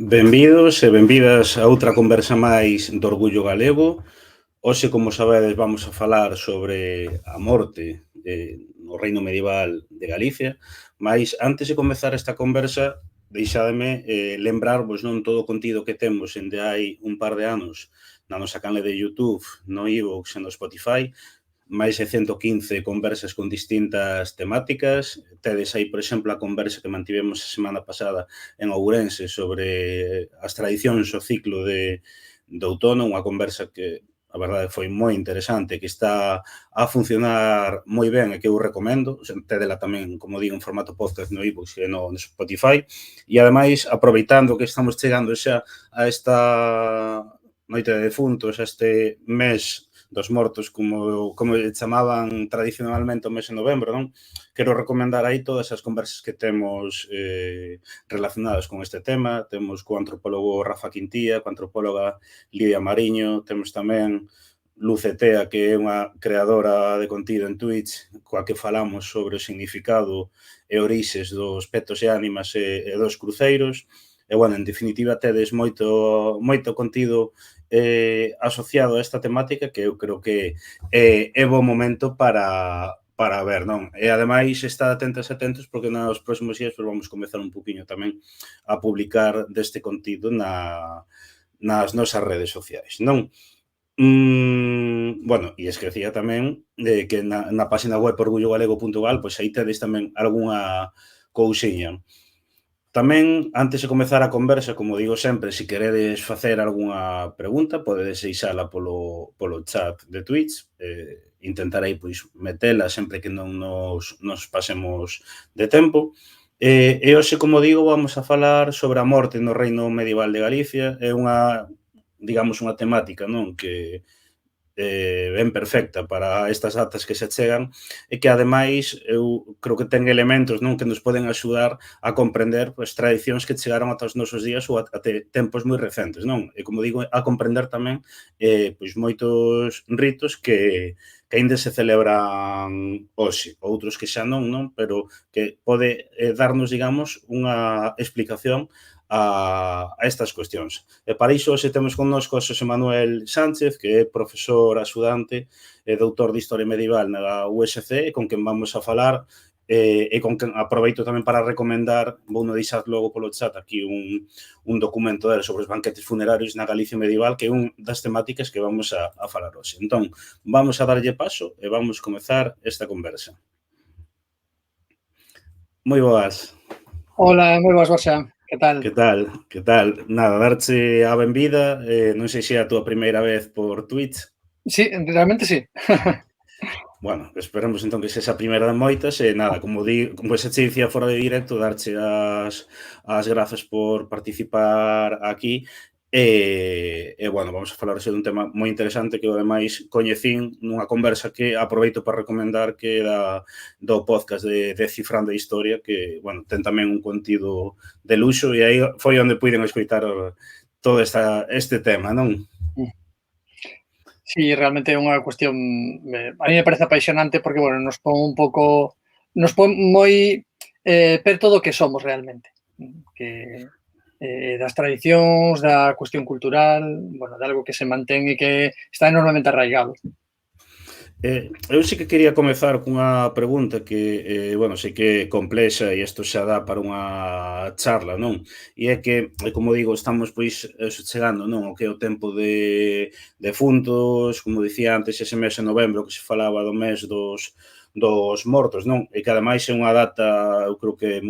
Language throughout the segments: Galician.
Benvidos e benvidas a outra conversa máis do Orgullo Galego. Hoxe, como sabedes, vamos a falar sobre a morte no reino medieval de Galicia, mas antes de comezar esta conversa, deixademe lembrarvos non todo o contido que temos ende hai un par de anos na nosa canle de YouTube, no iVoox e no Spotify. máis de 115 conversas con distintas temáticas. Tedes aí, por exemplo, a conversa que mantivemos a semana pasada en Ourense sobre as tradicións o ciclo do outono, unha conversa que a verdade foi moi interesante, que está a funcionar moi ben e que eu recomendo. Tedela tamén, como digo, en formato podcast no iVoox e no Spotify. E ademais, aproveitando que estamos chegando xa a esta noite de defuntos, a este mes dos mortos, como chamaban tradicionalmente o mes de novembro, non? Quero recomendar aí todas as conversas que temos relacionadas con este tema. Temos co antropólogo Rafa Quintía, coa antropóloga Lidia Mariño, temos tamén Lucetea, que é unha creadora de contido en Twitch, coa que falamos sobre o significado e orixes dos petos e ánimas e dos cruceiros. E, bueno, en definitiva, tedes moito contido asociado a esta temática que eu creo que é bo momento para ver, non? E, ademais, está atentos porque nos próximos días vamos comezar un poquinho tamén a publicar deste contido nas nosas redes sociais, non? Bueno, e esquecía tamén que na página web orgullogalego.gal, pois aí tedes tamén algunha cousiña. Tamén, antes de comezar a conversa, como digo sempre, se queredes facer algunha pregunta, podedes deixala polo chat de Twitch. Intentarei, pois, metela sempre que non nos pasemos de tempo. E hoxe, como digo, vamos a falar sobre a morte no reino medieval de Galicia. É unha, digamos, unha temática, non, que ben perfecta para estas datas que se chegan e que, ademais, eu creo que ten elementos, non, que nos poden axudar a comprender, pois, tradicións que chegaron ata os nosos días ou até tempos moi recentes, non? E, como digo, a comprender tamén pois moitos ritos que aínda se celebran hoxe, outros que xa non? Pero que pode darnos, digamos, unha explicación a estas cuestións. E para iso hoxe temos connosco a Xosé Manuel Sánchez, que é profesor axudante e doutor de Historia Medieval na USC, e con quen vamos a falar, e con quen aproveito tamén para recomendar, vou no deixar logo polo chat aquí un documento dele sobre os banquetes funerarios na Galicia medieval, que é unha das temáticas que vamos a falar hoxe. Entón, vamos a darlle paso e vamos comezar esta conversa. Moi boas. Hola, moi boas, Borxa. Que tal? Que tal? Nada, darche a benvida. Non sei se é a túa primeira vez por Twitch. Sí, realmente sí. Bueno, esperamos entón que sexa a primeira de moitas e nada, como xa che dicía fora de directo, darche as grazas por participar aquí e bueno, vamos a falar hoxe dun tema moi interesante que eu ademais coñecín nunha conversa que aproveito para recomendar, que é do podcast de Cifrando a Historia, que, bueno, ten tamén un contido de luxo e aí foi onde puiden escoitar todo este tema, non? Sí, realmente é unha cuestión, a mí me parece apaixonante porque, bueno, nos pon moi perto do que somos realmente, que das tradicións, da cuestión cultural, bueno, de algo que se mantén e que está enormemente arraigado. Eu sí que quería comezar cunha pregunta que, bueno, sei que é complexa e isto xa dá para unha charla, non? E é que, como digo, estamos, pois, chegando, non? O que é o tempo de defuntos, como dicía antes, ese mes de novembro que se falaba do mes dos mortos, non? E que, ademais, é unha data, eu creo que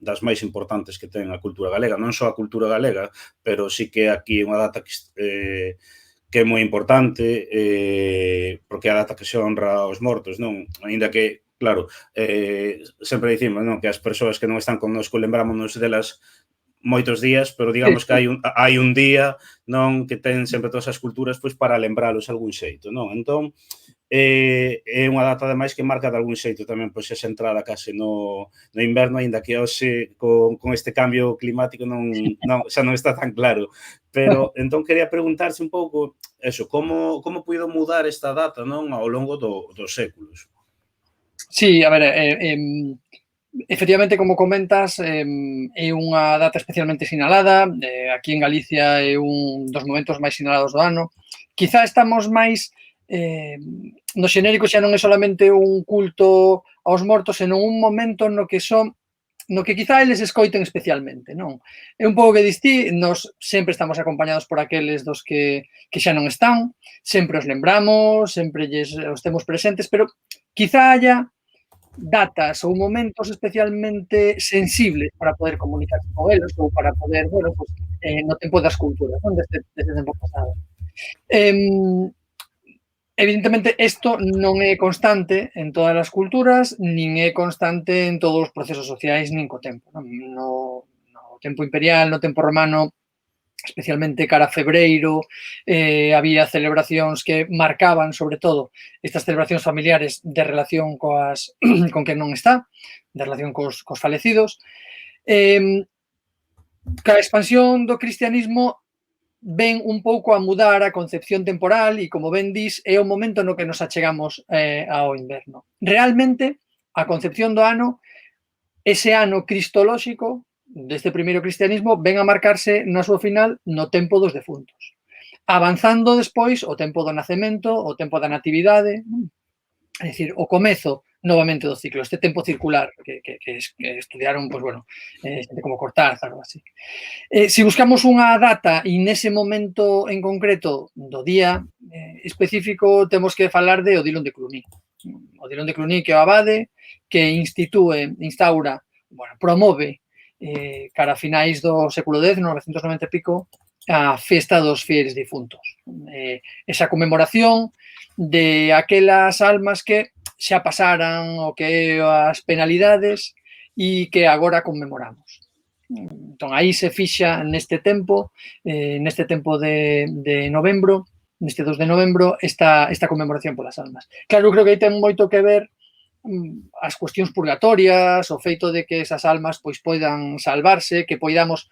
das máis importantes que ten a cultura galega, non só a cultura galega, pero sí que aquí é unha data que é moi importante, porque é a data que se honra aos mortos, non? Aínda que, claro, sempre dicimos, non, que as persoas que non están connosco lembrámonos delas moitos días, pero digamos que hai un día, non, que ten sempre todas as culturas, pois, para lembralos algún xeito, non? Entón, é unha data, ademais, que marca de algún xeito tamén, pois, esa entrada case no inverno, aínda que hoxe con este cambio climático xa non está tan claro. Pero entón quería preguntarse un pouco eso, como puido mudar esta data, non, ao longo dos séculos? Sí, a ver, efectivamente, como comentas, é unha data especialmente sinalada. Aquí en Galicia é un dos momentos máis sinalados do ano. Quizá estamos máis no xenérico, xa non é solamente un culto aos mortos, senón un momento no que son no que quizá eles escoiten especialmente, non? É un pouco que distí, nos sempre estamos acompañados por aqueles dos que xa non están, sempre os lembramos, sempre os temos presentes, pero quizá haya datas ou momentos especialmente sensibles para poder comunicarse con eles ou para poder, bueno, pues, no tempo das culturas, non? Deste tempo pasado. Evidentemente, isto non é constante en todas as culturas, nin é constante en todos os procesos sociais, nin co tempo. Non? No tempo imperial, no tempo romano, especialmente cara a febreiro, había celebracións que marcaban, sobre todo, estas celebracións familiares de relación con quen non está, de relación cos falecidos. Ca expansión do cristianismo ven un pouco a mudar a concepción temporal e, como ben dis, é o momento no que nos achegamos ao inverno. Realmente, a concepción do ano, ese ano cristolóxico deste primeiro cristianismo ven a marcarse na súa final no tempo dos defuntos. Avanzando despois o tempo do nacemento, o tempo da natividade, é dicir, o comezo novamente do ciclo, este tempo circular que estudiaron, pues, bueno, xente como Cortázar ou así. Se buscamos unha data e nese momento en concreto do día específico, temos que falar de Odilon de Cluny. Odilon de Cluny, que é o abade, que instaura, bueno, promove cara a finais do século X, 990 e pico, a festa dos fieles difuntos. Esa conmemoración de aquelas almas que xa pasaran o que as penalidades e que agora conmemoramos. Entón, aí se fixa neste tempo de novembro, neste 2 de novembro, esta conmemoración polas almas. Claro, creo que aí ten moito que ver as cuestións purgatorias, o feito de que esas almas pois poidan salvarse, que poidamos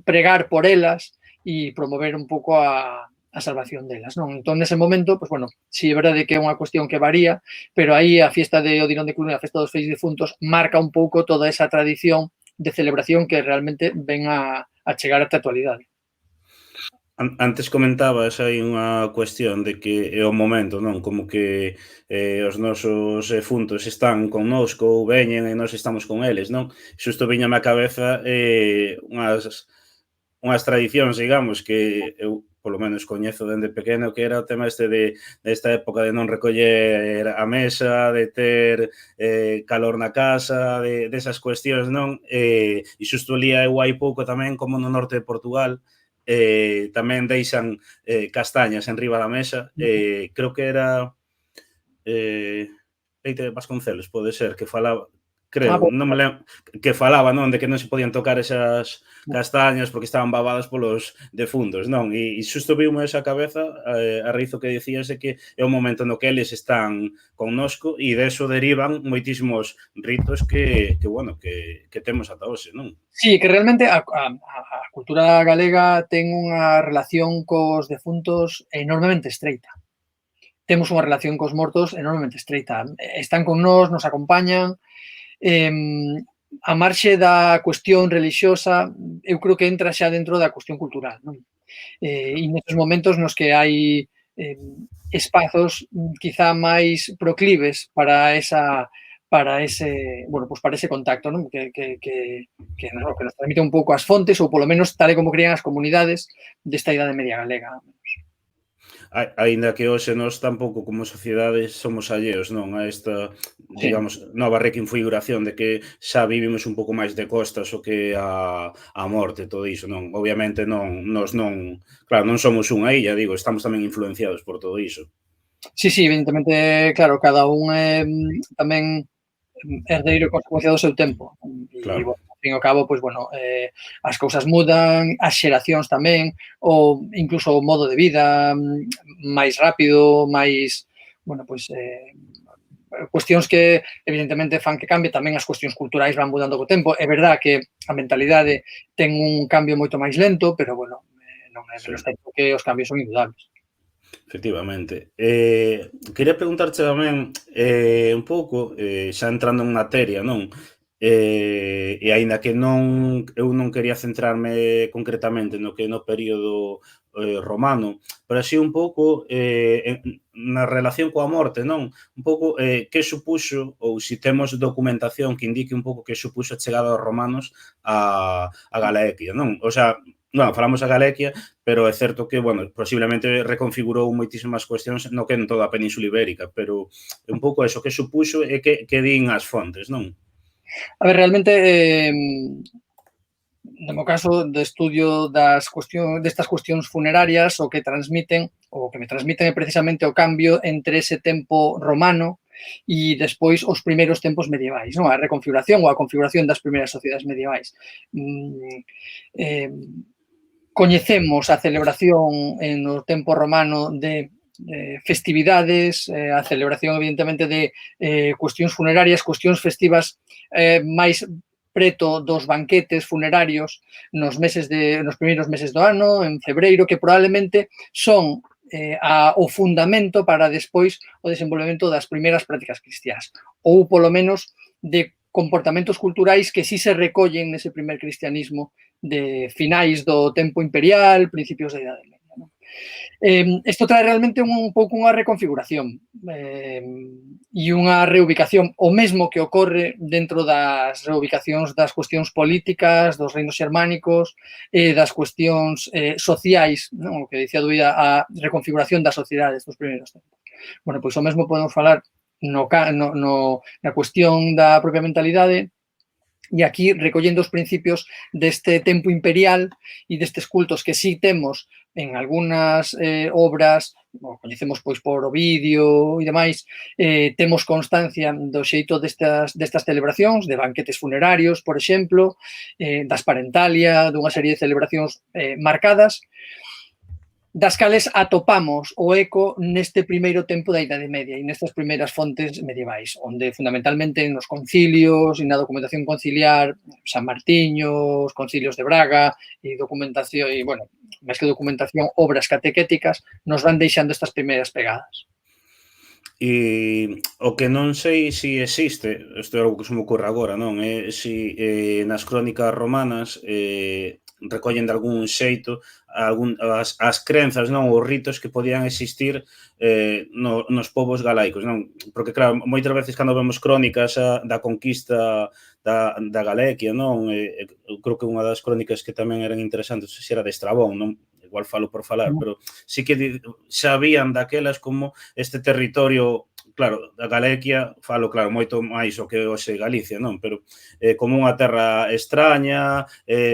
pregar por elas e promover un pouco a salvación delas, non? Entón, nese momento, pois, bueno, si é verdade que é unha cuestión que varía, pero aí a fiesta de Odilon de Cluny, a festa dos Fieles Difuntos, marca un pouco toda esa tradición de celebración que realmente ven a chegar ata a actualidade. Antes comentabas aí unha cuestión de que é o momento, non? Como que os nosos defuntos están connosco ou veñen e nós estamos con eles, non? Xusto viñame á cabeza unhas tradicións, digamos, que eu polo menos coñezo dende pequeno, que era o tema este desta época de non recoller a mesa, de ter calor na casa, desas cuestións, non? E xusto lía eu hai pouco tamén como no norte de Portugal tamén deixan castañas en riba da mesa, creo que era Leite de Vasconcelos, pode ser, que falaba, creo, non me lembro, que falaba, non, de que non se podían tocar esas castañas porque estaban babadas polos defuntos, non? E xusto viume esa cabeza a raíz do que dicías de que é o momento no que eles están connosco e deso derivan moitísimos ritos que temos ata hoxe, non? Sí, que realmente a cultura galega ten unha relación cos defuntos enormemente estreita. Temos unha relación cos mortos enormemente estreita. Están con nos acompañan. A marxe da cuestión relixiosa, eu creo que entra xa dentro da cuestión cultural, non? E neses momentos nos que hai espazos quizá máis proclives para ese contacto, non? Que nos transmite un pouco as fontes ou polo menos tal e como crían as comunidades desta idade media galega. Aínda que hoxe nós tampouco como sociedade somos alleos, non, a esta, digamos, nova reconfiguración de que xa vivimos un pouco máis de costas o que a morte, todo iso, non? Obviamente nós non, claro, non somos unha illa, digo, estamos tamén influenciados por todo iso. Sí, evidentemente, claro, cada un é tamén herdeiro e consecuencia do seu tempo. E, bueno, ao fin e ao cabo, pois, bueno, as cousas mudan, as xeracións tamén, ou incluso o modo de vida máis rápido, máis, bueno, pois, cuestións que evidentemente fan que cambie, tamén as cuestións culturais van mudando co tempo. É verdad que a mentalidade ten un cambio moito máis lento, pero, bueno, non é menos certo que os cambios son indudables. Efectivamente. Quería preguntarche tamén un pouco, xa entrando en materia, non? E aínda que eu non quería centrarme concretamente no que no período romano, pero así un pouco na relación coa morte, non? Un pouco que supuxo, ou se temos documentación que indique un pouco que supuxo a chegada dos romanos a Galaequia, non? O sea, non, falamos a Galaequia, pero é certo que, bueno, posiblemente reconfigurou moitísimas cuestións no que en toda a Península Ibérica, pero un pouco eso, que supuxo e que din as fontes, non? A ver, realmente, no meu caso, de estudio destas cuestións funerarias, o que me transmiten é precisamente o cambio entre ese tempo romano e despois os primeiros tempos medievais, non? A reconfiguración ou a configuración das primeiras sociedades medievais. Coñecemos a celebración no tempo romano de festividades, a celebración, evidentemente, de cuestións funerarias, cuestións festivas máis preto dos banquetes funerarios nos primeiros meses do ano, en febreiro, que probablemente son o fundamento para despois o desenvolvemento das primeiras prácticas cristiás, ou polo menos de comportamentos culturais que sí se recollen nese primer cristianismo de finais do tempo imperial, principios da Idade Media. ¿No? Isto trae realmente un pouco unha reconfiguración e unha reubicación, o mesmo que ocorre dentro das reubicacións das cuestións políticas, dos reinos xermánicos, das cuestións sociais, non? O que dicía Duida, a reconfiguración das sociedades dos primeiros tempos. Bueno, pois o mesmo podemos falar na cuestión da propia mentalidade, e aquí recollendo os principios deste tempo imperial e destes cultos que sí temos en algunhas obras, coñecemos pois por Ovidio e demais, temos constancia do xeito destas celebracións, de banquetes funerarios, por exemplo, das parentalia, dunha serie de celebracións marcadas, das cales atopamos o eco neste primeiro tempo da Idade Media e nestas primeiras fontes medievais, onde fundamentalmente nos concilios e na documentación conciliar, San Martiño, os concilios de Braga e documentación, e, bueno, máis que documentación, obras catequéticas, nos van deixando estas primeiras pegadas. E o que non sei se existe, isto é algo que se me ocorre agora, non? É se nas crónicas romanas recollen de algún xeito as crenzas, non, os ritos que podían existir nos povos galaicos, non? Porque, claro, moitas veces cando vemos crónicas da conquista da Galaequia, non? Eu creo que unha das crónicas que tamén eran interesantes era de Estrabón, non? Igual falo por falar, pero sí que sabían daquelas como este territorio, claro, da Galaequia, falo, claro, moito máis o que hoxe Galicia, non? Pero como unha terra extraña,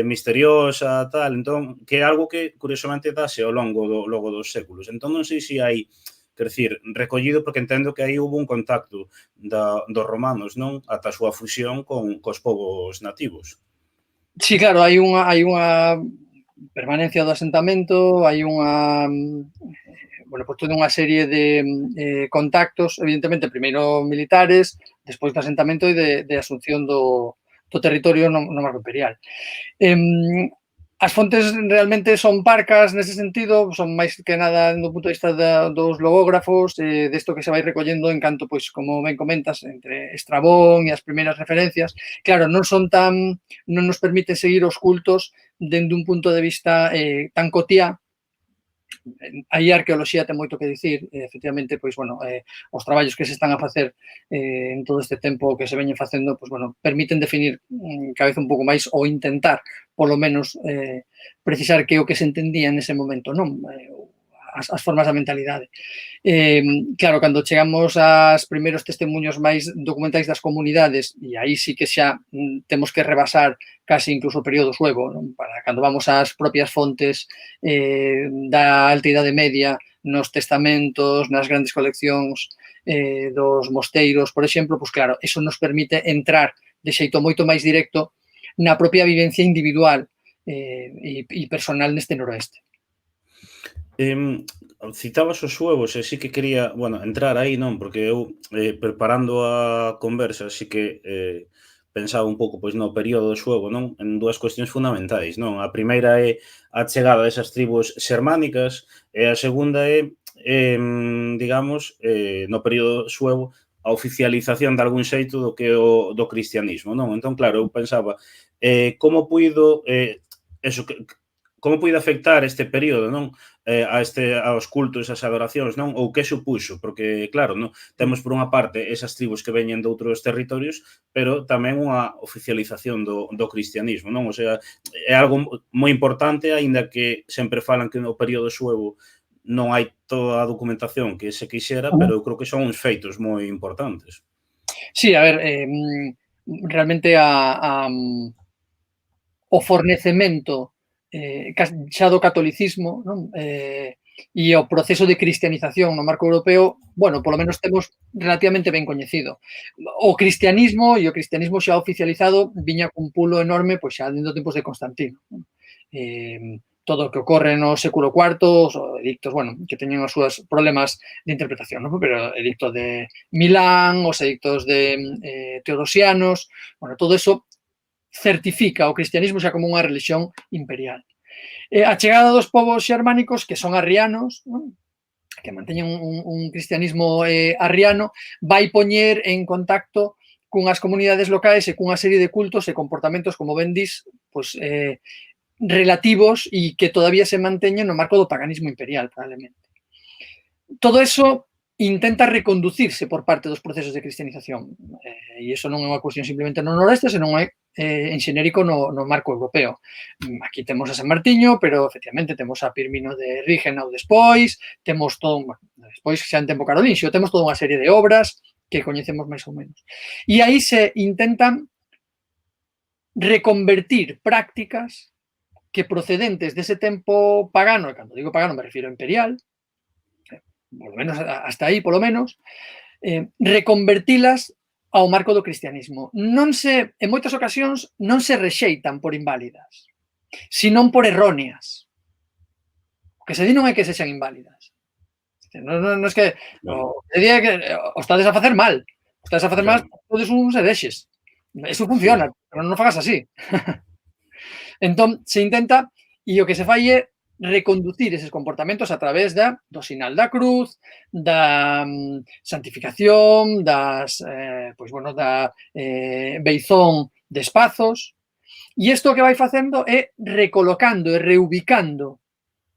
misteriosa, tal, entón, que é algo que, curiosamente, dase ao longo dos séculos. Entón, non sei se hai, quer decir, recollido, porque entendo que aí hubo un contacto dos romanos, non? Ata a súa fusión cos povos nativos. Sí, claro, hai unha permanencia do asentamento, hai unha pois toda unha serie de contactos, evidentemente, primeiro militares, despois do asentamento e de asunción do territorio no marco imperial. As fontes realmente son parcas nese sentido, son máis que nada do punto de vista dos logógrafos, desto que se vai recollendo en canto, pois, como ben comentas, entre Estrabón e as primeiras referencias. Claro, non nos permiten seguir os cultos dende un punto de vista tan cotiá. Aí a arqueoloxía ten moito que dicir, efectivamente, pois, bueno, os traballos que se están a facer en todo este tempo que se veñen facendo, pois, bueno, permiten definir cada vez un pouco máis ou intentar, polo menos, precisar que é o que se entendía nese momento, non? As formas da mentalidade. Claro, cando chegamos aos primeiros testemunhos máis documentais das comunidades, e aí sí que xa temos que rebasar case incluso o período suevo, non? Para cando vamos ás propias fontes da Alta Idade Media, nos testamentos, nas grandes coleccións dos mosteiros, por exemplo, pois claro, eso nos permite entrar de xeito moito máis directo na propia vivencia individual e personal neste noroeste. Citabas os suevos e sí que quería, bueno, entrar aí, non? Porque eu, preparando a conversa, sí que pensaba un pouco pois no período do suevo, non? En dúas cuestións fundamentais, non? A primeira é a chegada desas tribus xermánicas e a segunda é, digamos, no período suevo, a oficialización de algún xeito do que do cristianismo, non? Entón, claro, eu pensaba, como puido eso, como pode afectar este período, non? Aos cultos, as adoracións, non? Ou que supuxo? Porque, claro, non? Temos por unha parte esas tribus que veñen de outros territorios, pero tamén unha oficialización do cristianismo, non? O sea, é algo moi importante, aínda que sempre falan que no período suevo non hai toda a documentación que se quixera, pero eu creo que son uns feitos moi importantes. Sí, a ver, realmente o fornecemento xa do catolicismo, non? E o proceso de cristianización no marco europeo, bueno, polo menos temos relativamente ben coñecido. O cristianismo xa oficializado viña cun pulo enorme, pois xa dentro dos tempos de Constantino. Todo o que ocorre no século IV, os edictos, bueno, que teñen os seus problemas de interpretación, non? Pero o edicto de Milán, os edictos de Teodosianos, bueno, todo eso certifica o cristianismo xa como unha religión imperial. A chegada dos povos xermánicos, que son arrianos, non? Que manteñen un cristianismo arriano, vai poñer en contacto cunhas comunidades locais e cunha serie de cultos e comportamentos, como ben dis, pues, relativos e que todavía se manteñen no marco do paganismo imperial, probablemente. Todo eso intenta reconducirse por parte dos procesos de cristianización. E iso non é unha cuestión simplemente no noroeste, senón é en xenérico no marco europeo. Aquí temos a San Martiño, pero efectivamente temos a Pirmino de Rígena ou despois, temos todo, bueno, despois xa en tempo carolínxio, temos toda unha serie de obras que coñecemos máis ou menos. E aí se intentan reconvertir prácticas que procedentes dese tempo pagano, e cando digo pagano me refiro a imperial, polo menos hasta aí, polo menos, reconvertilas ao marco do cristianismo. En moitas ocasións, non se rexeitan por inválidas, senón por erróneas. O que se di non é que sexan inválidas. Non é que o que se di é que o estades a facer mal. O estades a facer mal, todos uns herexes. Eso funciona, pero non fagas así. Entón, se intenta, e o que se fai é reconducir eses comportamentos a través do sinal da cruz, da santificación, pois, bueno, da beizón de espazos, e isto que vai facendo é recolocando e reubicando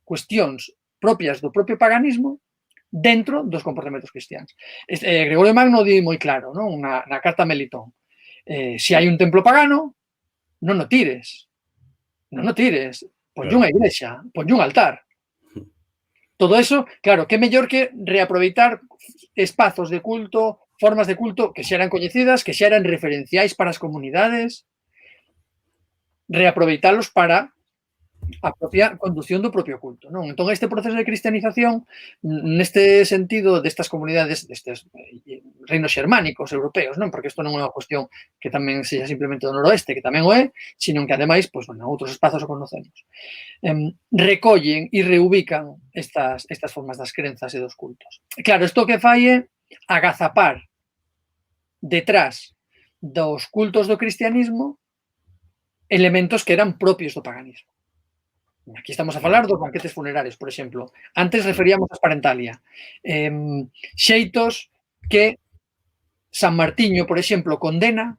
cuestións propias do propio paganismo dentro dos comportamentos cristianos. Gregorio Magno di moi claro, non? Na carta a Melitón. Se hai un templo pagano, non o tires. Non o tires. Ponlle unha igrexa, ponlle un altar. Todo eso, claro, que mellor que reaproveitar espazos de culto, formas de culto que xa eran coñecidas, que xa eran referenciais para as comunidades, reaproveitalos para a propia condución do propio culto, non? Entón, este proceso de cristianización, neste sentido destas comunidades, destes reinos xermánicos europeos, non? Porque isto non é unha cuestión que tamén sexa simplemente do noroeste, que tamén o é, sino que ademais, pois, bueno, outros espazos o conocemos. Recollen e reubican estas formas das crenzas e dos cultos. Claro, isto que fai é agazapar detrás dos cultos do cristianismo elementos que eran propios do paganismo. Aquí estamos a falar dos banquetes funerarios, por exemplo. Antes referíamos a parentalia. Xeitos que San Martiño, por exemplo, condena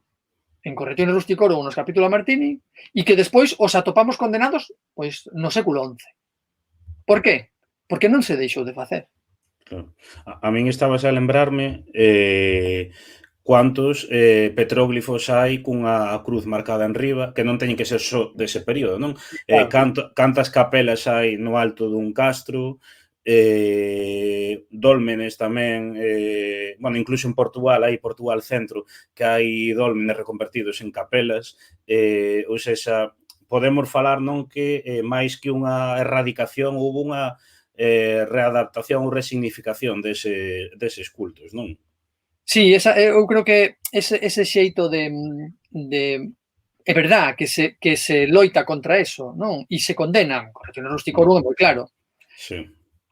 en Correcciones Rusticoro nos capítulo a Martini e que despois os atopamos condenados pois no século XI. Por qué? Porque non se deixou de facer. Claro. A min estabas a lembrarme cuántos petróglifos hai cunha cruz marcada en riba, que non teñen que ser só dese período, non? Cantas capelas hai no alto dun castro, dólmenes tamén, bueno, incluso en Portugal, hai Portugal Centro, que hai dólmenes reconvertidos en capelas, ou seja, podemos falar, non, que máis que unha erradicación, houve unha readaptación ou resignificación deses cultos, non? Sí, eu creo que ese xeito de é verdad que se loita contra eso, non? E se condena, Correcciones Rusticoro é moi claro. Sí.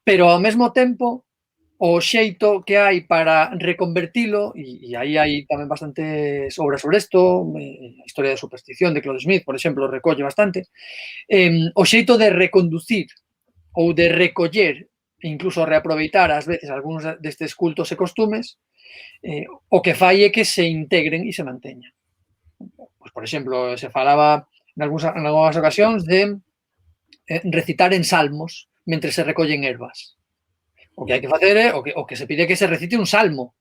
Pero ao mesmo tempo, o xeito que hai para reconvertilo, e aí hai tamén bastantes obras sobre isto, a historia da superstición de Claude Smith, por exemplo, recolle bastante, o xeito de reconducir ou de recoller e incluso reaproveitar ás veces algúns destes cultos e costumes, o que fai é que se integren e se manteñan. Pois, por exemplo, se falaba en algunhas ocasións de recitar en salmos mentre se recollen ervas. O que hai que facer é o que se pide que se recite un salmo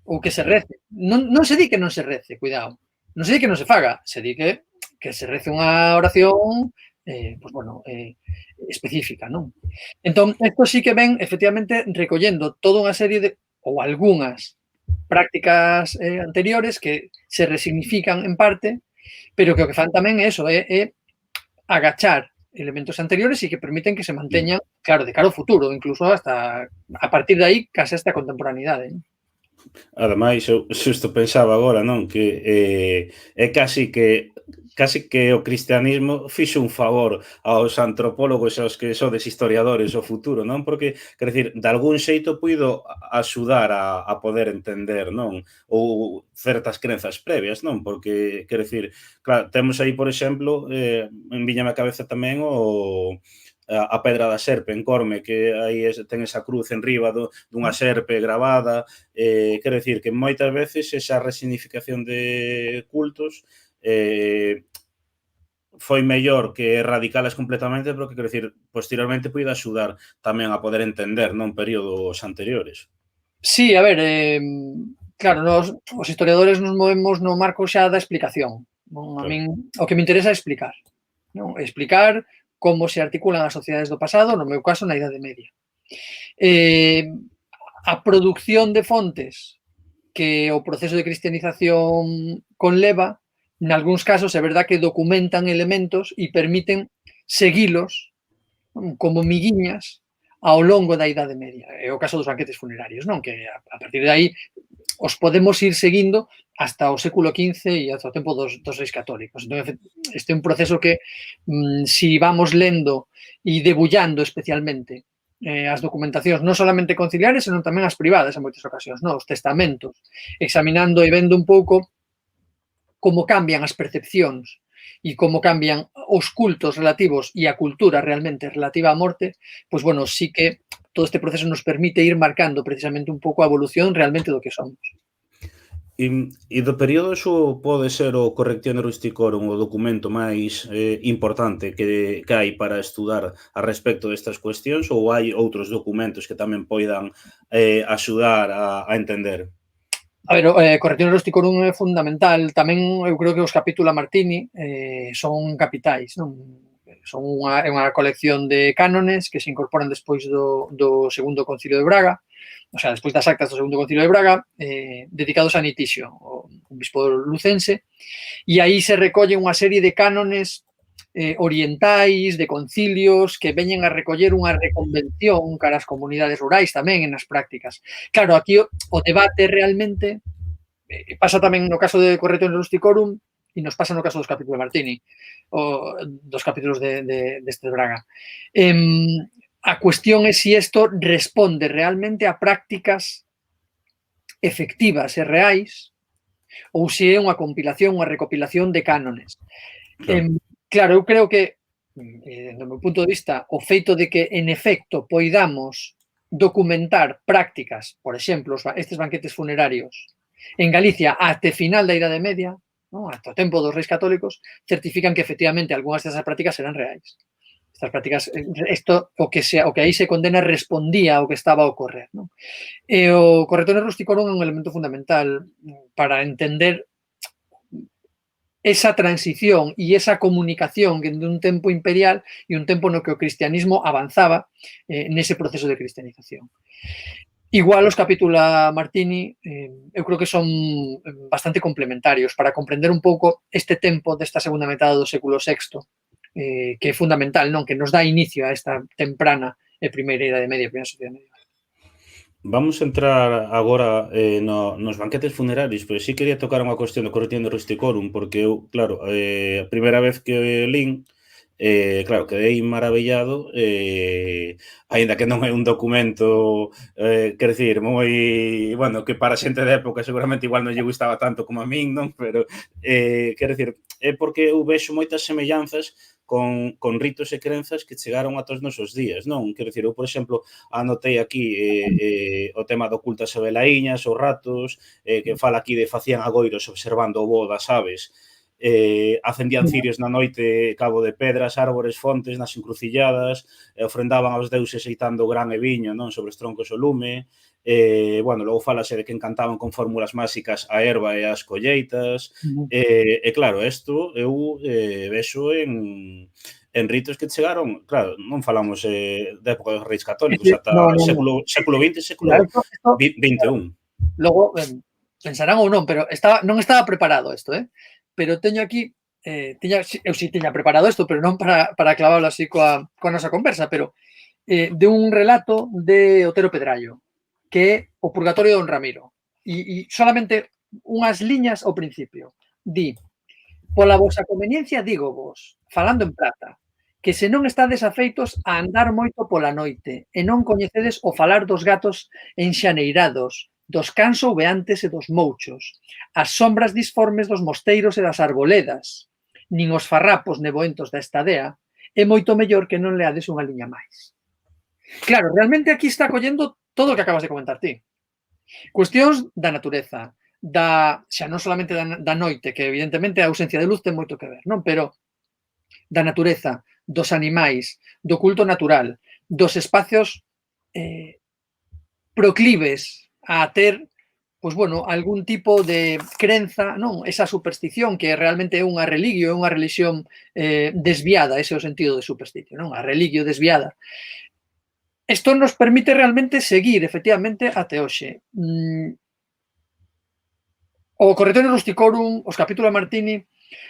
ou que se rece. Non se di que non se rece, cuidado. Non se di que non se faga, se di que se rece unha oración pues bueno, específica, non? Entón, isto sí que ven, efectivamente, recollendo toda unha serie de, ou algunhas prácticas anteriores que se resignifican en parte, pero que o que fan tamén é eso, é agachar elementos anteriores e que permiten que se manteñan, claro, de cara ao futuro, incluso hasta a partir de aí, case hasta a contemporaneidade. Ademais, eu xusto pensaba agora, non, que é casi que o cristianismo fixo un favor aos antropólogos e aos que sodes historiadores do futuro, non? Porque, quer dicir, de algún xeito puido axudar a poder entender, non? Ou certas crenzas previas, non? Porque, quer dicir, claro, temos aí, por exemplo, en viña a cabeza tamén a pedra da serpe en Corme, que aí ten esa cruz en riba dunha serpe gravada, quero dicir que moitas veces esa resignificación de cultos foi mellor que erradicalas completamente, porque, quero dicir, posteriormente puide axudar tamén a poder entender, non, períodos anteriores. Sí, a ver, claro, os historiadores nos movemos no marco xa da explicación. Non? A min o que me interesa é explicar. Non? Explicar como se articulan as sociedades do pasado, no meu caso, na Idade Media. A produción de fontes que o proceso de cristianización conleva, nalgúns casos é verdad que documentan elementos e permiten seguilos como miguiñas ao longo da Idade Media. É o caso dos banquetes funerarios, non? Que a partir de aí os podemos ir seguindo hasta o século XV e hasta o tempo dos reis católicos. Entón, este é un proceso que, si vamos lendo e debullando especialmente as documentacións, non solamente conciliares, senón tamén as privadas en moitas ocasións, non? Os testamentos, examinando e vendo un pouco como cambian as percepcións e como cambian os cultos relativos e a cultura realmente relativa á morte, pois, bueno, sí que todo este proceso nos permite ir marcando precisamente un pouco a evolución realmente do que somos. E do período xo pode ser o Correctiones Rusticorum o documento máis importante que hai para estudar a respecto destas cuestións, ou hai outros documentos que tamén poidan axudar a entender? A ver, Correctiones Rusticorum é fundamental. Tamén eu creo que os Capitula Martini son capitais, non? Son unha colección de cánones que se incorporan despois do Segundo Concilio de Braga, o sea, despois das actas do Segundo Concilio de Braga, dedicados a Nitixio, o bispo lucense, e aí se recolle unha serie de cánones orientais, de concilios, que veñen a recoller unha reconvención cara as comunidades rurais tamén en as prácticas. Claro, aquí o debate realmente pasa tamén no caso de Correctiones Rusticorum e nos pasa no caso dos Capitula Martini, dos capítulos deste de Braga. A cuestión é se isto responde realmente a prácticas efectivas e reais ou se é unha compilación, unha recopilación de cánones. Claro, eu creo que, do meu punto de vista, o feito de que, en efecto, poidamos documentar prácticas, por exemplo, estes banquetes funerarios, en Galicia, até final da Idade Media, non? Ata o tempo dos reis católicos, certifican que, efectivamente, algunhas desas prácticas eran reais. Estas prácticas, isto, o que aí se condena respondía ao que estaba a ocorrer, non? E o Correctiones Rusticorum é un elemento fundamental para entender esa transición e esa comunicación de un tempo imperial e un tempo no que o cristianismo avanzaba nese proceso de cristianización. Igual os Capitula Martini, eu creo que son bastante complementarios para comprender un pouco este tempo desta segunda metade do século VI, que é fundamental, non? Que nos dá inicio a esta temprana e primeira Idade Media, primeira Sociedade Medieval. Vamos entrar agora nos banquetes funerarios, pero sí quería tocar unha cuestión do Correctiones Rusticorum, porque eu, claro, a primeira vez que lín, claro, quedei maravillado, aínda que non é un documento, quer dicir, moi, bueno, que para xente de época seguramente igual non lle gustaba tanto como a min, non? Pero, quer dicir, é porque eu vexo moitas semellanzas con ritos e crenzas que chegaron ata os nosos días, non? Quero dicir, eu, por exemplo, anotei aquí o tema do culto ás abelaiñas, os ratos, que fala aquí de facían agoiros observando o voo das aves. acendían cirios na noite, cabo de pedras, árbores, fontes, nas encrucilladas, ofrendaban aos deuses eitando gran e viño, non, sobre os troncos o lume. Bueno, logo falase de que encantaban con fórmulas máxicas a erva e as colleitas. E claro, isto eu vexo en ritos que chegaron, claro, non falamos da época dos reis católicos, ata século XX, século XXI. Logo, pensarán ou non, pero non estaba preparado isto, pero teño aquí, eu si teña preparado isto, pero non para clavalo así coa nosa conversa, pero de un relato de Otero Pedrallo, que é o Purgatorio de Don Ramiro. E solamente unhas liñas ao principio. Di: pola vosa conveniencia digo vos, falando en plata, que se non estades afeitos a andar moito pola noite e non coñecedes o falar dos gatos enxaneirados, dos cans ouveantes e dos mouchos, as sombras disformes dos mosteiros e das arboledas, nin os farrapos neboentos da estadea, é moito mellor que non leades unha liña máis. Claro, realmente aquí está collendo todo o que acabas de comentar ti. Cuestións da natureza, xa non solamente da noite, que evidentemente a ausencia de luz ten moito que ver, non? Pero da natureza, dos animais, do culto natural, dos espacios proclives a ter, pois, bueno, algún tipo de crenza, non? Esa superstición que realmente é unha religio, é unha religión desviada, ese é o sentido de superstición, non? A religio desviada. Isto nos permite realmente seguir, efectivamente, até hoxe. O Corretorio Rusticorum, os capítulos Martini,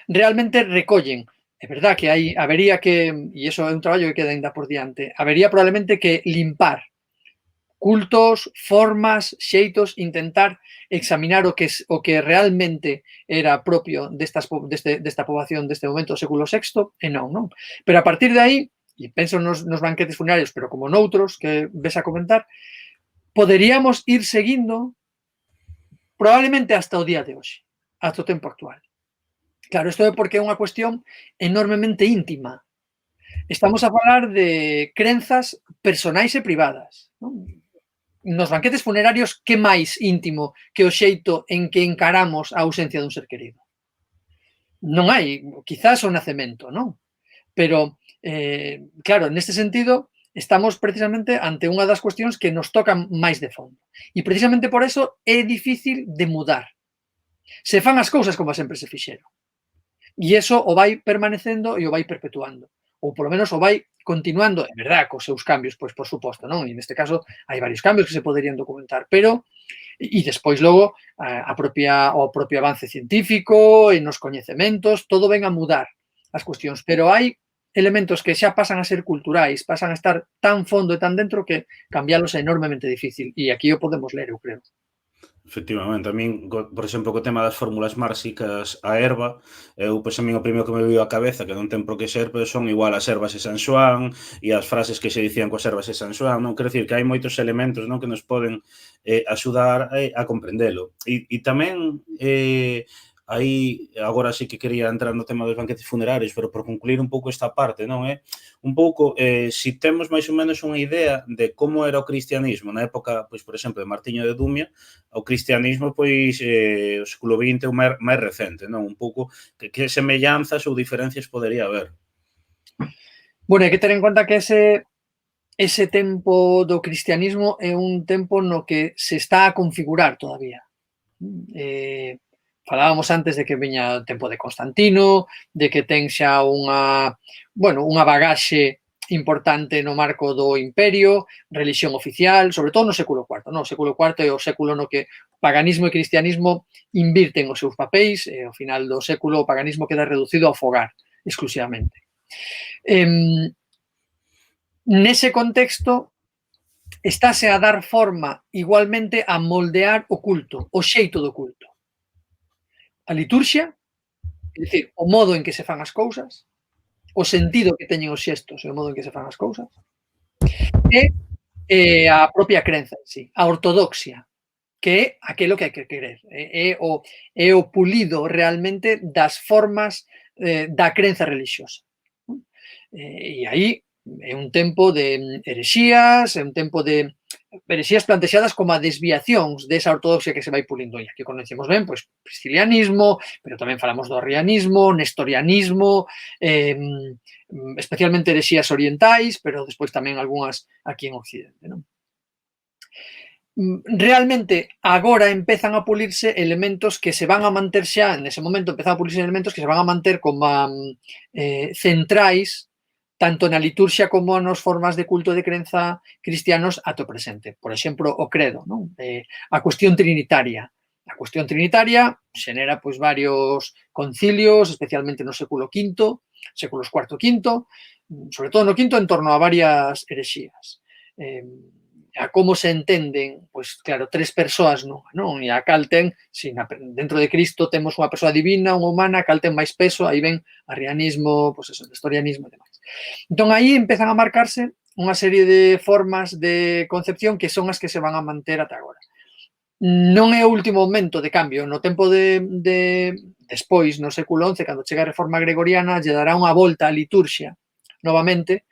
realmente recollen. É verdad que habería que, e iso é un traballo que queda ainda por diante, habería probablemente que limpar cultos, formas, xeitos, intentar examinar o que realmente era propio desta poboación deste momento do século VI, e non. Pero a partir de aí, e penso nos banquetes funerarios, pero como noutros que ves a comentar, poderíamos ir seguindo probablemente hasta o día de hoxe, hasta o tempo actual. Claro, isto é porque é unha cuestión enormemente íntima. Estamos a falar de crenzas personais e privadas. Nos banquetes funerarios, que máis íntimo que o xeito en que encaramos a ausencia dun ser querido? Non hai, quizás o nacemento, non? Pero, claro, neste sentido, estamos precisamente ante unha das cuestións que nos tocan máis de fondo. E precisamente por eso é difícil de mudar. Se fan as cousas como sempre se fixeron. E iso o vai permanecendo e o vai perpetuando. Ou polo menos o vai continuando, é verdad, cos seus cambios, pois por suposto, non? E neste caso hai varios cambios que se poderían documentar, pero e despois logo o propio avance científico e nos coñecementos, todo ven a mudar as cuestións, pero hai elementos que xa pasan a ser culturais, pasan a estar tan fondo e tan dentro que cambiálos é enormemente difícil, e aquí o podemos ler, eu creo. Efectivamente, a min, por exemplo, co tema das fórmulas máxicas a erva, pois a min o primeiro que me viu á cabeza, que non ten por que ser, pero son igual as ervas de San Xoán e as frases que se dicían coas ervas de San Xoán, non? Quero dicir que hai moitos elementos, non, que nos poden axudar a comprendelo. E tamén aí, agora sí que quería entrar no tema dos banquetes funerarios, pero por concluir un pouco esta parte, non é? Un pouco, si temos máis ou menos unha idea de como era o cristianismo na época, pois, por exemplo, de Martiño de Dumia, o cristianismo, pois, o século XX é o máis recente, non? Un pouco que semellanzas ou diferencias podería haber. Bueno, hai que ter en conta que ese tempo do cristianismo é un tempo no que se está a configurar todavía. Falábamos antes de que veña o tempo de Constantino, de que ten xa unha bagaxe importante no marco do imperio, religión oficial, sobre todo no século IV. No? O século IV é o século no que paganismo e cristianismo invirten os seus papéis, e ao final do século o paganismo queda reducido ao fogar, exclusivamente. Nese contexto, estáse a dar forma igualmente a moldear o culto, o xeito do culto. A liturxia, é dicir, o modo en que se fan as cousas, o sentido que teñen os xestos e o modo en que se fan as cousas, e a propia crenza en sí, a ortodoxia, que é aquilo que hai que querer, é o pulido realmente das formas da crenza religiosa. E aí É un tempo de herexías, é un tempo de herexías plantexadas como a desviacións desa ortodoxia que se vai pulindo. E aquí conocemos ben, pois, priscilianismo, pero tamén falamos do arrianismo, nestorianismo, especialmente herexías orientais, pero despois tamén algunhas aquí en Occidente, non? Realmente agora empezan a pulirse elementos que se van a manter xa, nese momento empezan a pulirse elementos que se van a manter como centrais tanto na liturxia como nas formas de culto de crenza cristianos ata o presente. Por exemplo, o credo, non? A cuestión trinitaria. A cuestión trinitaria xenera pois varios concilios, especialmente no século V, séculos IV e V, sobre todo no V en torno a varias herexías. A como se entenden, pois claro, tres persoas nunha, non? E a cal ten, si dentro de Cristo temos unha persoa divina, unha humana, a cal ten máis peso, aí ven arrianismo, pois eso, nestorianismo e demais. Entón, aí empezan a marcarse unha serie de formas de concepción que son as que se van a manter ata agora. Non é o último momento de cambio. No tempo despois, no século XI, cando chega a Reforma Gregoriana, lle dará unha volta á liturxia novamente,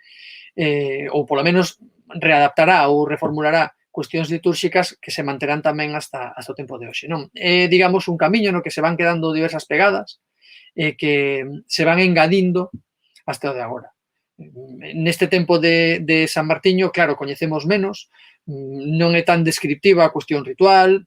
ou polo menos readaptará ou reformulará cuestións litúrxicas que se manterán tamén hasta o tempo de hoxe, non? É, digamos, un camiño no que se van quedando diversas pegadas que se van engadindo hasta o de agora. Neste tempo de San Martiño, claro, coñecemos menos, non é tan descriptiva a cuestión ritual,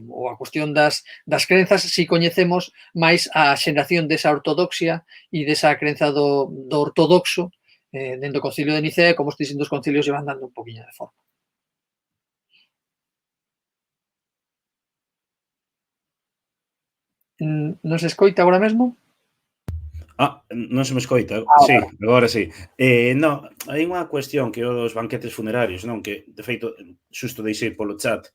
ou a cuestión das crenzas, si coñecemos máis a xeración desa ortodoxia e desa crenza do ortodoxo dentro do Concilio de Nicea, como os distintos concilios lle van dando un poquinho de forma. Non se escoita agora mesmo? Non se me escoita. Sí, agora sí. Non, hai unha cuestión que é o dos banquetes funerarios, non? Que, de feito, xusto deixei polo chat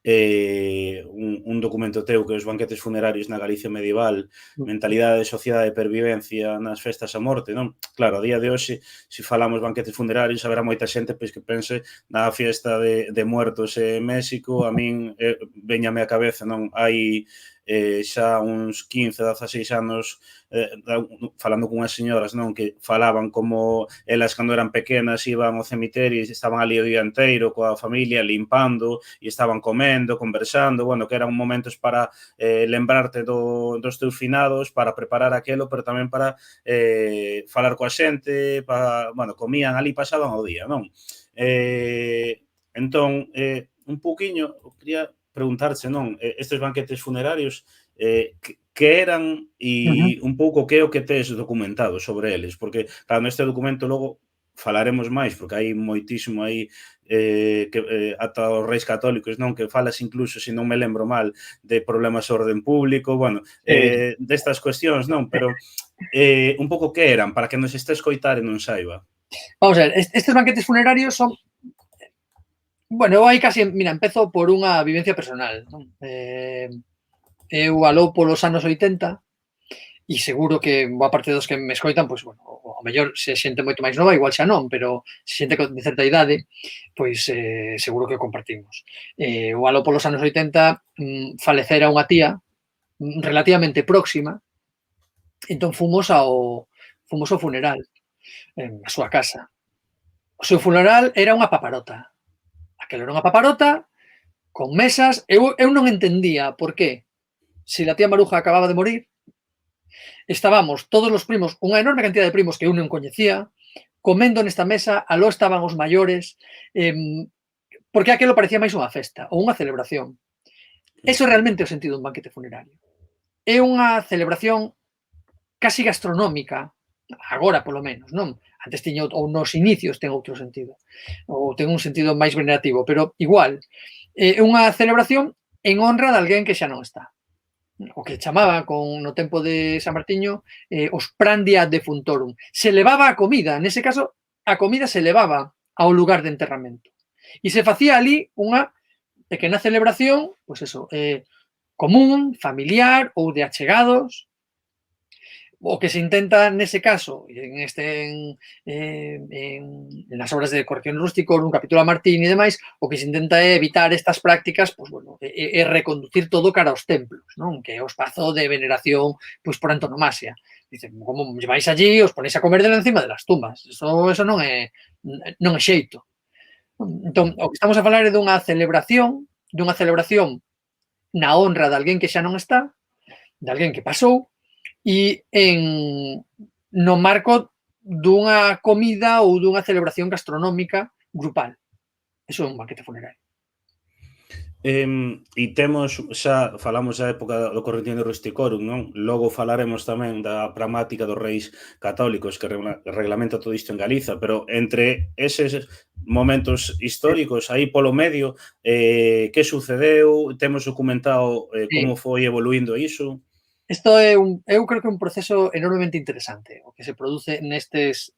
un documento teu que os banquetes funerarios na Galicia medieval, mentalidade de sociedade de pervivencia nas festas a morte, non? Claro, a día de hoxe, se falamos banquetes funerarios, haberá moita xente pois, que pense na fiesta de muertos en México. A min veñame a cabeza, non? Hai xa uns 15, 16 anos falando con unhas señoras, non, que falaban como elas cando eran pequenas iban ao cemiterio e estaban ali o día inteiro coa familia limpando e estaban comendo, conversando, bueno, que eran momentos para lembrarte dos teus finados, para preparar aquelo, pero tamén para falar coa xente, para, bueno, comían ali, pasaban o día, non? Entón, un pouquiño, quería preguntarse, non, estes banquetes funerarios que eran e un pouco que é o que tes documentado sobre eles, porque, claro, neste documento logo falaremos máis, porque hai moitísimo aí ata os reis católicos, non, que falas incluso, se non me lembro mal, de problemas de orden público, bueno, destas cuestións, non, pero un pouco que eran, para que nos este escoitar e non saiba. Vamos a ver, estes banquetes funerarios son... Bueno, eu aí casi, mira, empezo por unha vivencia personal, non? Eu aló polos anos 80 e seguro que boa parte dos que me escoitan, pois, bueno, o mellor se xente moito máis nova, igual xa non, pero se xente de certa idade, pois seguro que o compartimos. Eu aló polos anos 80 falecera unha tía relativamente próxima, entón fomos ao funeral, a súa casa. O seu funeral era unha paparota. Aquela era unha paparota con mesas. Eu non entendía por qué, se a tía Maruja acababa de morir, estábamos todos os primos, unha enorme cantidad de primos que eu non coñecía, comendo nesta mesa, aló estaban os maiores, porque aquilo parecía máis unha festa ou unha celebración. Eso é realmente o sentido dun banquete funerario. É unha celebración casi gastronómica, agora polo menos, non? Antes tiña, ou nos inicios ten outro sentido, ou ten un sentido máis venerativo, pero igual, é unha celebración en honra de alguén que xa non está. O que chamaba no tempo de San Martiño os prandia defuntorum. Se levaba a comida, nese caso, a comida se levaba ao lugar de enterramento. E se facía ali unha pequena celebración, pois eso, común, familiar ou de achegados, O que se intenta nese caso, en nas obras de Correción Rústico, nun capítulo a Martín e demais, o que se intenta é evitar estas prácticas, pois, bueno, é reconducir todo cara aos templos, non? Que é o espazo de veneración, pois, por antonomasia. Dicen, como vais allí, os ponéis a comer de encima de las tumbas. Eso non é xeito. Entón, o que estamos a falar é dunha celebración na honra de alguén que xa non está, de alguén que pasou, e no marco dunha comida ou dunha celebración gastronómica grupal. Eso é un banquete funerario. E temos, xa falamos da época do Correntino Rusticorum, non? Logo falaremos tamén da pragmática dos reis católicos que reglamenta todo isto en Galiza, pero entre eses momentos históricos, aí polo medio, que sucedeu? Temos documentado como foi evoluindo iso? Isto eu creo que é un proceso enormemente interesante o que se produce nestes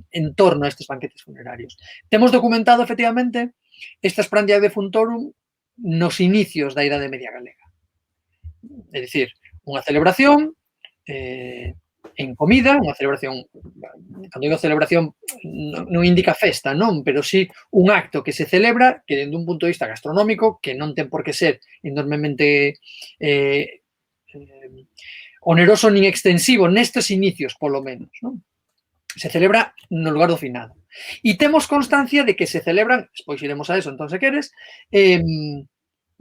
en torno a estes banquetes funerarios. Temos documentado, efectivamente, estas prandia de funtorum nos inicios da Idade Media galega. É dicir, unha celebración en comida, unha celebración, cando digo celebración non indica festa, non, pero sí un acto que se celebra que dende un punto de vista gastronómico, que non ten por que ser enormemente oneroso nin extensivo nestes inicios, polo menos, non? Se celebra no lugar do finado. E temos constancia de que se celebran, despois iremos a eso, entón, se queres,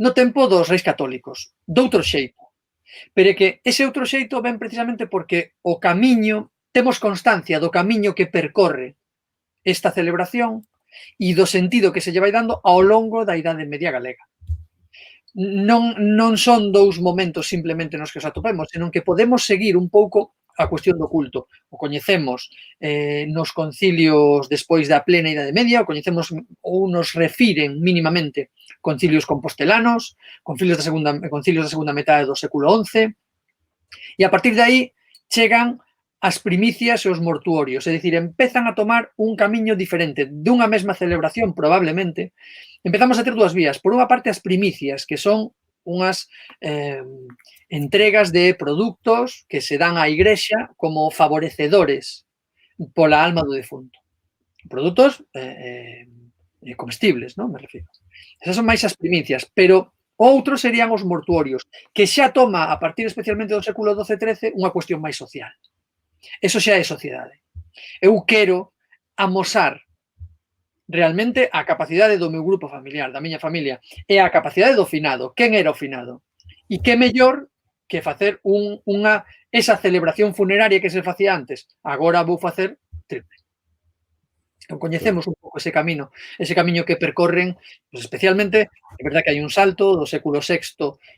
no tempo dos reis católicos, doutro xeito. Pero é que ese outro xeito ven precisamente porque o camiño, temos constancia do camiño que percorre esta celebración e do sentido que se lle vai dando ao longo da Idade Media galega. Non son dous momentos simplemente nos que os atopemos, senón que podemos seguir un pouco a cuestión do culto. O coñecemos nos concilios despois da plena Idade Media, o coñecemos ou nos refiren mínimamente concilios compostelanos, concilios da segunda metade do século XI, e a partir de aí chegan as primicias e os mortuorios, é dicir, empezan a tomar un camiño diferente dunha mesma celebración, probablemente. Empezamos a ter dúas vías. Por unha parte, as primicias, que son unhas entregas de produtos que se dan á igrexa como favorecedores pola alma do defunto. Produtos comestibles, non? Me refiro. Esas son máis as primicias, pero outros serían os mortuorios, que xa toma, a partir especialmente do século XII-XIII, unha cuestión máis social. Eso xa é sociedade. Eu quero amosar realmente a capacidade do meu grupo familiar, da miña familia, e a capacidade do finado. Quen era o finado? E que mellor que facer esa celebración funeraria que se facía antes. Agora vou facer triple. Coñecemos un pouco ese camiño que percorren, pues, especialmente, é verdad que hai un salto do século VI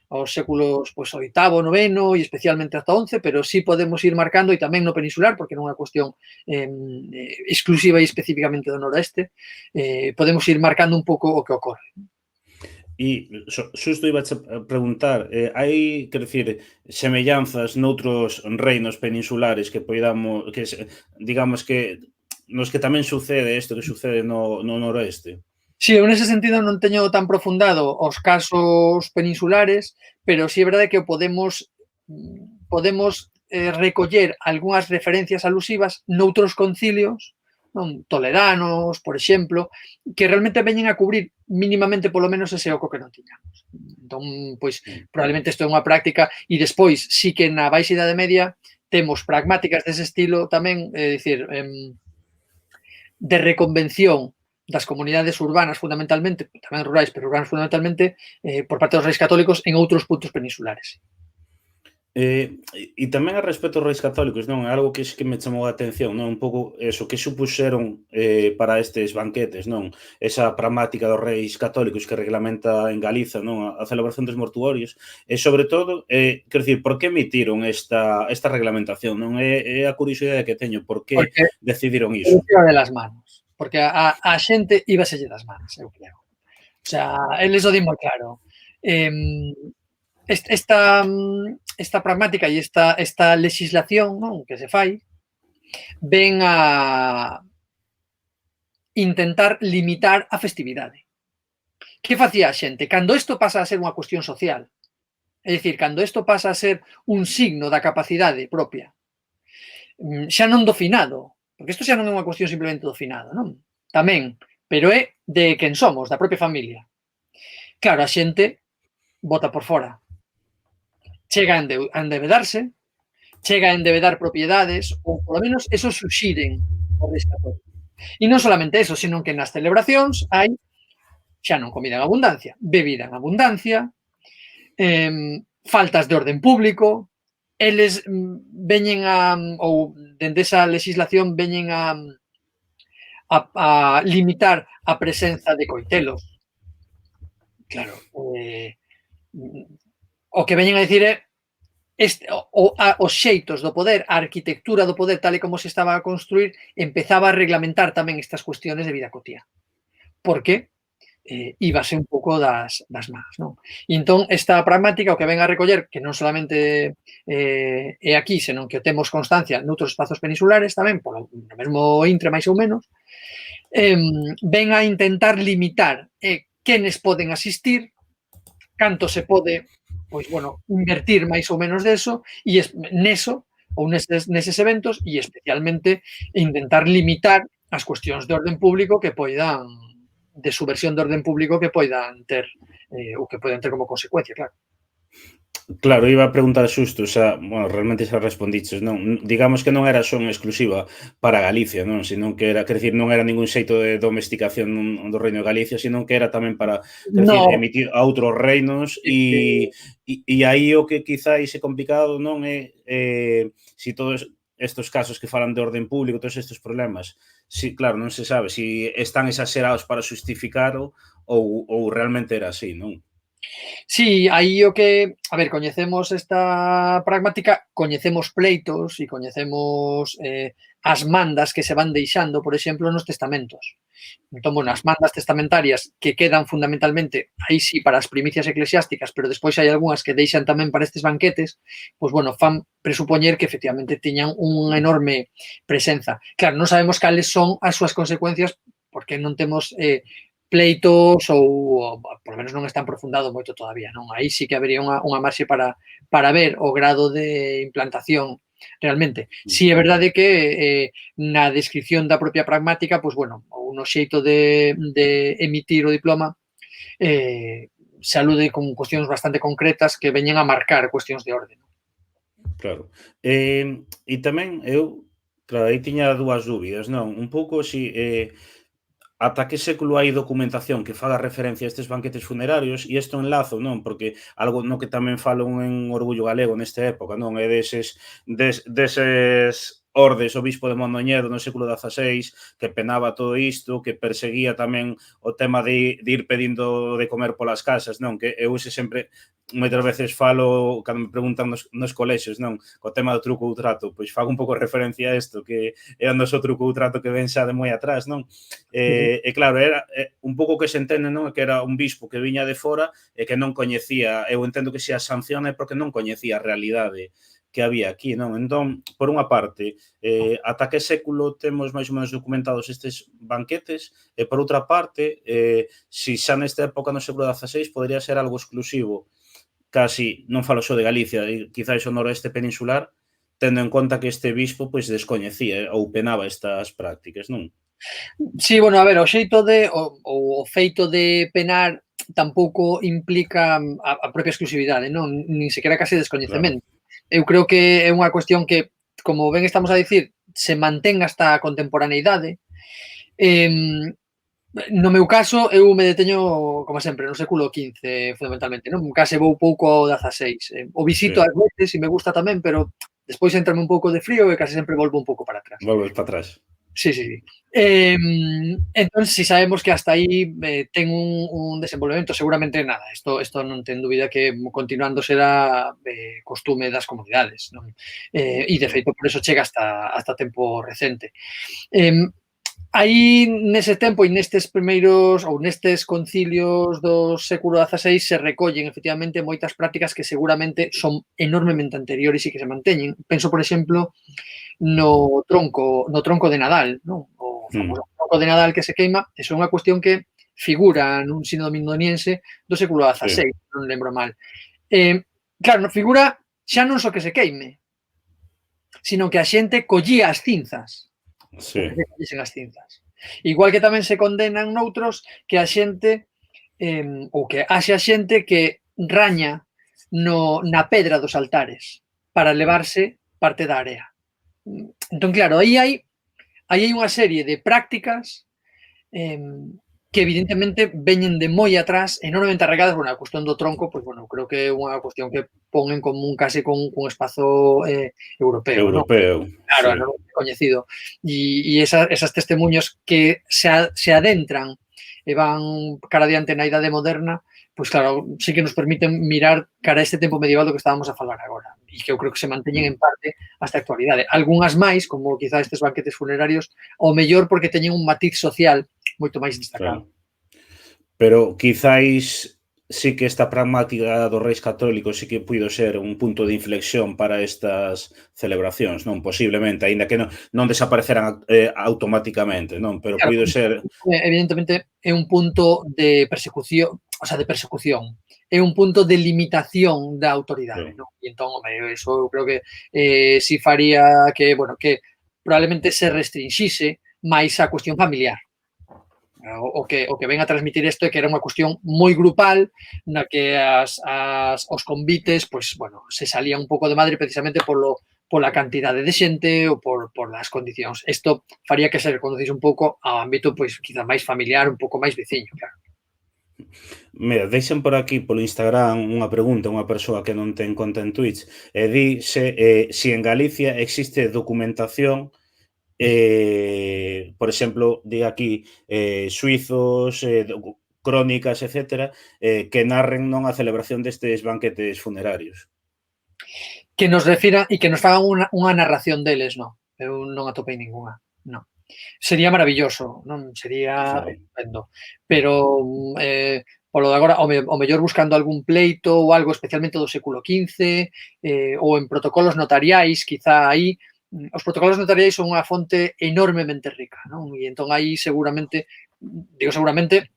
aos séculos VIII, IX e especialmente ata XI, pero sí podemos ir marcando, e tamén no peninsular, porque non é unha cuestión exclusiva e especificamente do noroeste, podemos ir marcando un pouco o que ocorre. E xusto iba a preguntar, hai, quero dicir, semellanzas noutros reinos peninsulares que poidamos, que digamos que nos que tamén sucede isto que sucede no noroeste? Sí, eu nese sentido non teño tan profundado os casos peninsulares, pero sí é verdade que podemos recoller algunhas referencias alusivas noutros concilios, non, toledanos, por exemplo, que realmente veñen a cubrir mínimamente polo menos ese oco que non tiñamos. Entón, pois, probablemente isto é unha práctica e despois sí que na Baixa Idade Media temos pragmáticas dese estilo tamén, é dicir, de reconvención das comunidades urbanas fundamentalmente, tamén rurais, pero urbanas fundamentalmente, por parte dos reis católicos en outros puntos peninsulares. E tamén a respecto aos reis católicos, non? Algo que me chamou a atención, non? Un pouco eso, que supuxeron para estes banquetes, non? Esa pragmática dos reis católicos que reglamenta en Galiza, non? A celebración dos mortuorios. E, sobre todo, quero dicir, por que emitiron esta reglamentación, non? É a curiosidade que teño, por que decidiron iso? Porque de las manos. Porque a xente íbaselle das manos, eu creo. O sea, eles o din moi claro. Esta pragmática e esta legislación, non, que se fai ven a intentar limitar a festividade. Que facía a xente? Cando isto pasa a ser unha cuestión social, é dicir, cando isto pasa a ser un signo da capacidade propia xa non do finado, porque isto xa non é unha cuestión simplemente do finado, non? Tamén, pero é de quen somos, da propia familia. Claro, a xente bota por fora. Chega a endebedarse, chega a endevedar propiedades, ou polo menos eso suxiren o rescatores. E non solamente eso, sino que nas celebracións hai xa non comida en abundancia, bebida en abundancia, faltas de orden público, eles veñen ou dende esa legislación veñen a limitar a presenza de coitelos. Claro, o que veñen a dicir é os xeitos do poder, a arquitectura do poder tal e como se estaba a construir, empezaba a reglamentar tamén estas cuestiones de vida cotiá. Porque íbase un pouco das mans, non? E entón, esta pragmática o que ven a recoller, que non solamente é aquí, senón que temos constancia noutros espazos peninsulares tamén, polo mesmo intre, máis ou menos, ven a intentar limitar quenes poden asistir, canto se pode, pois, bueno, invertir máis ou menos deso, e neso, ou neses eventos, e especialmente intentar limitar as cuestións de orden público que poidan de subversión de orden público que poidan ter o que poden ter como consecuencia, claro. Claro, iba a preguntar xusto, xa, bueno, realmente xa respondiches, non? Digamos que non era só unha exclusiva para Galicia, non? Senón que era, quer decir, non era ningún xeito de domesticación do Reino de Galicia, senón que era tamén para, quer decir, emitir a outros reinos e aí o que quizáis é complicado, non é si todos estes casos que falan de orden público, todos estes problemas, si, claro, non se sabe si están exagerados para justificaro ou realmente era así, non? Sí, aí o que, a ver, coñecemos esta pragmática, coñecemos pleitos e coñecemos as mandas que se van deixando, por exemplo, nos testamentos. Entón, bueno, as mandas testamentarias que quedan fundamentalmente, aí sí, para as primicias eclesiásticas, pero despois hai algunhas que deixan tamén para estes banquetes, pois, bueno, fan presupoñer que efectivamente tiñan unha enorme presenza. Claro, non sabemos cales son as súas consecuencias porque non temos pleitos ou por lo menos non está aprofundado moito todavía, non? Aí sí que habería unha marxe para ver o grado de implantación realmente. Si é verdade que na descripción da propia pragmática, pois, bueno, ou no xeito de emitir o diploma, se alude con cuestións bastante concretas que veñen a marcar cuestións de orde. Claro. E tamén eu, claro, aí tiña dúas dúbidas, non? Un pouco si ata que século hai documentación que faga referencia a estes banquetes funerarios e isto enlazo, non? Porque algo no que tamén falo en Orgullo Galego nesta época, non? É deses ordes, o bispo de Mondoñedo no século XVI, que penaba todo isto, que perseguía tamén o tema de ir pedindo de comer polas casas, non? Que eu sempre, moitas veces falo, cando me preguntan nos colexios, non? Co tema do truco ou trato, pois fago un pouco referencia a isto, que é o noso truco ou trato que ven xa de moi atrás, non? E claro, era un pouco que se entende, non? Que era un bispo que viña de fora e que non coñecía, eu entendo que se a sanciona é porque non coñecía a realidade que había aquí, non? Entón, por unha parte, ata que século temos máis ou menos documentados estes banquetes e por outra parte, si xa nesta época no século XVI podría ser algo exclusivo, casi, non falo só de Galicia, quizáis o noroeste peninsular, tendo en conta que este bispo pois descoñecía ou penaba estas prácticas, non? Sí, bueno, a ver, o xeito de o feito de penar tampouco implica a propia exclusividade, non? Nin sequera case descoñecemento. Claro. Eu creo que é unha cuestión que, como ben estamos a dicir, se mantén hasta a contemporaneidade. No meu caso, eu me deteño, como sempre, no século XV, fundamentalmente, non? Case vou pouco ao XVI. O visito ás veces e me gusta tamén, pero despois entrame un pouco de frío e case sempre volvo un pouco para atrás. Volves para atrás. Sí. Entón, si sabemos que hasta aí ten un desenvolvemento, seguramente nada, isto non ten dúbida que continuando será costume das comunidades, non? E de feito, por eso chega hasta tempo recente. Aí, nese tempo e nestes primeiros ou nestes concilios do século XVI se recollen, efectivamente, moitas prácticas que seguramente son enormemente anteriores e que se manteñen. Penso, por exemplo, no tronco de Nadal, non? O famoso tronco de Nadal que se queima, é unha cuestión que figura nun sínodo mindoniense do século XVI, non lembro mal. Claro, figura xa non só que se queime, sino que a xente collía as cinzas. Sí. Que collesen as cinzas. Igual que tamén se condenan noutros que a xente ou que haxe a xente que raña na pedra dos altares para levarse parte da area. Entón, claro, aí hai unha serie de prácticas que evidentemente veñen de moi atrás, enormemente arraigadas. Bueno, a cuestión do tronco, pois, bueno, creo que é unha cuestión que pon en común case con espazo europeo, non? Europeo, Claro, sí. enormemente coñecido. E esas testemunhos que se adentran e van cara adiante na idade moderna, pois claro, sí que nos permiten mirar cara a este tempo medieval do que estábamos a falar agora, e que eu creo que se manteñen en parte hasta a actualidade. Algúnas máis, como quizá estes banquetes funerarios, ao mellor porque teñen un matiz social moito máis destacado. Claro. Pero quizáis sí que esta pragmática dos reis católicos sí que puido ser un punto de inflexión para estas celebracións, non? Posiblemente, aínda que non desapareceran automáticamente, non? Pero Claro, puido ser... evidentemente é un punto de persecución, o sea, de persecución, é un punto de limitación da autoridade, non? E entón, home, eso eu creo que si faría que, bueno, que probablemente se restringise máis a cuestión familiar. O que ven a transmitir isto é que era unha cuestión moi grupal na que os convites, pois, bueno, se salían un pouco de madre precisamente pola cantidade de xente ou por as condicións. Isto faría que se reconducise un pouco ao ámbito, pois, quizá máis familiar, un pouco máis veciño, claro. Mira, deixen por aquí polo Instagram unha pregunta, unha persoa que non ten conta en Twitch, e di se en Galicia existe documentación por exemplo, di aquí suizos, crónicas, etcétera, que narren non a celebración destes banquetes funerarios. Que nos refira e que nos fagan unha narración deles, non. Eu non atopei ningunha, non. Sería maravilloso, non? Sería estupendo. Pero polo de agora, o mellor buscando algún pleito ou algo especialmente do século XV ou en protocolos notariais, quizá aí. Os protocolos notariais son unha fonte enormemente rica, non? E entón aí seguramente, digo seguramente,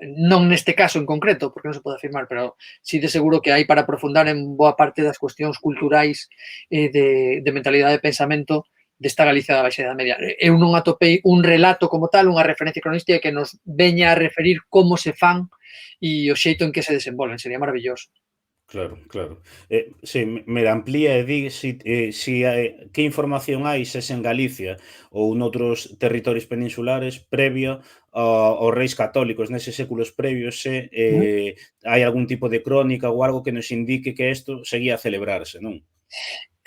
non neste caso en concreto, porque non se pode afirmar, pero sí de seguro que hai para aprofundar en boa parte das cuestións culturais de mentalidade de pensamento desta Galicia da Baixa Idade Media. Eu non atopei un relato como tal, unha referencia cronística que nos veña a referir como se fan e o xeito en que se desenvolven. Sería maravilloso. Claro, claro. Sí, me amplía e di que información hai se en Galicia ou noutros territorios peninsulares previo aos reis católicos, neses séculos previos, se hai algún tipo de crónica ou algo que nos indique que isto seguía a celebrarse, non?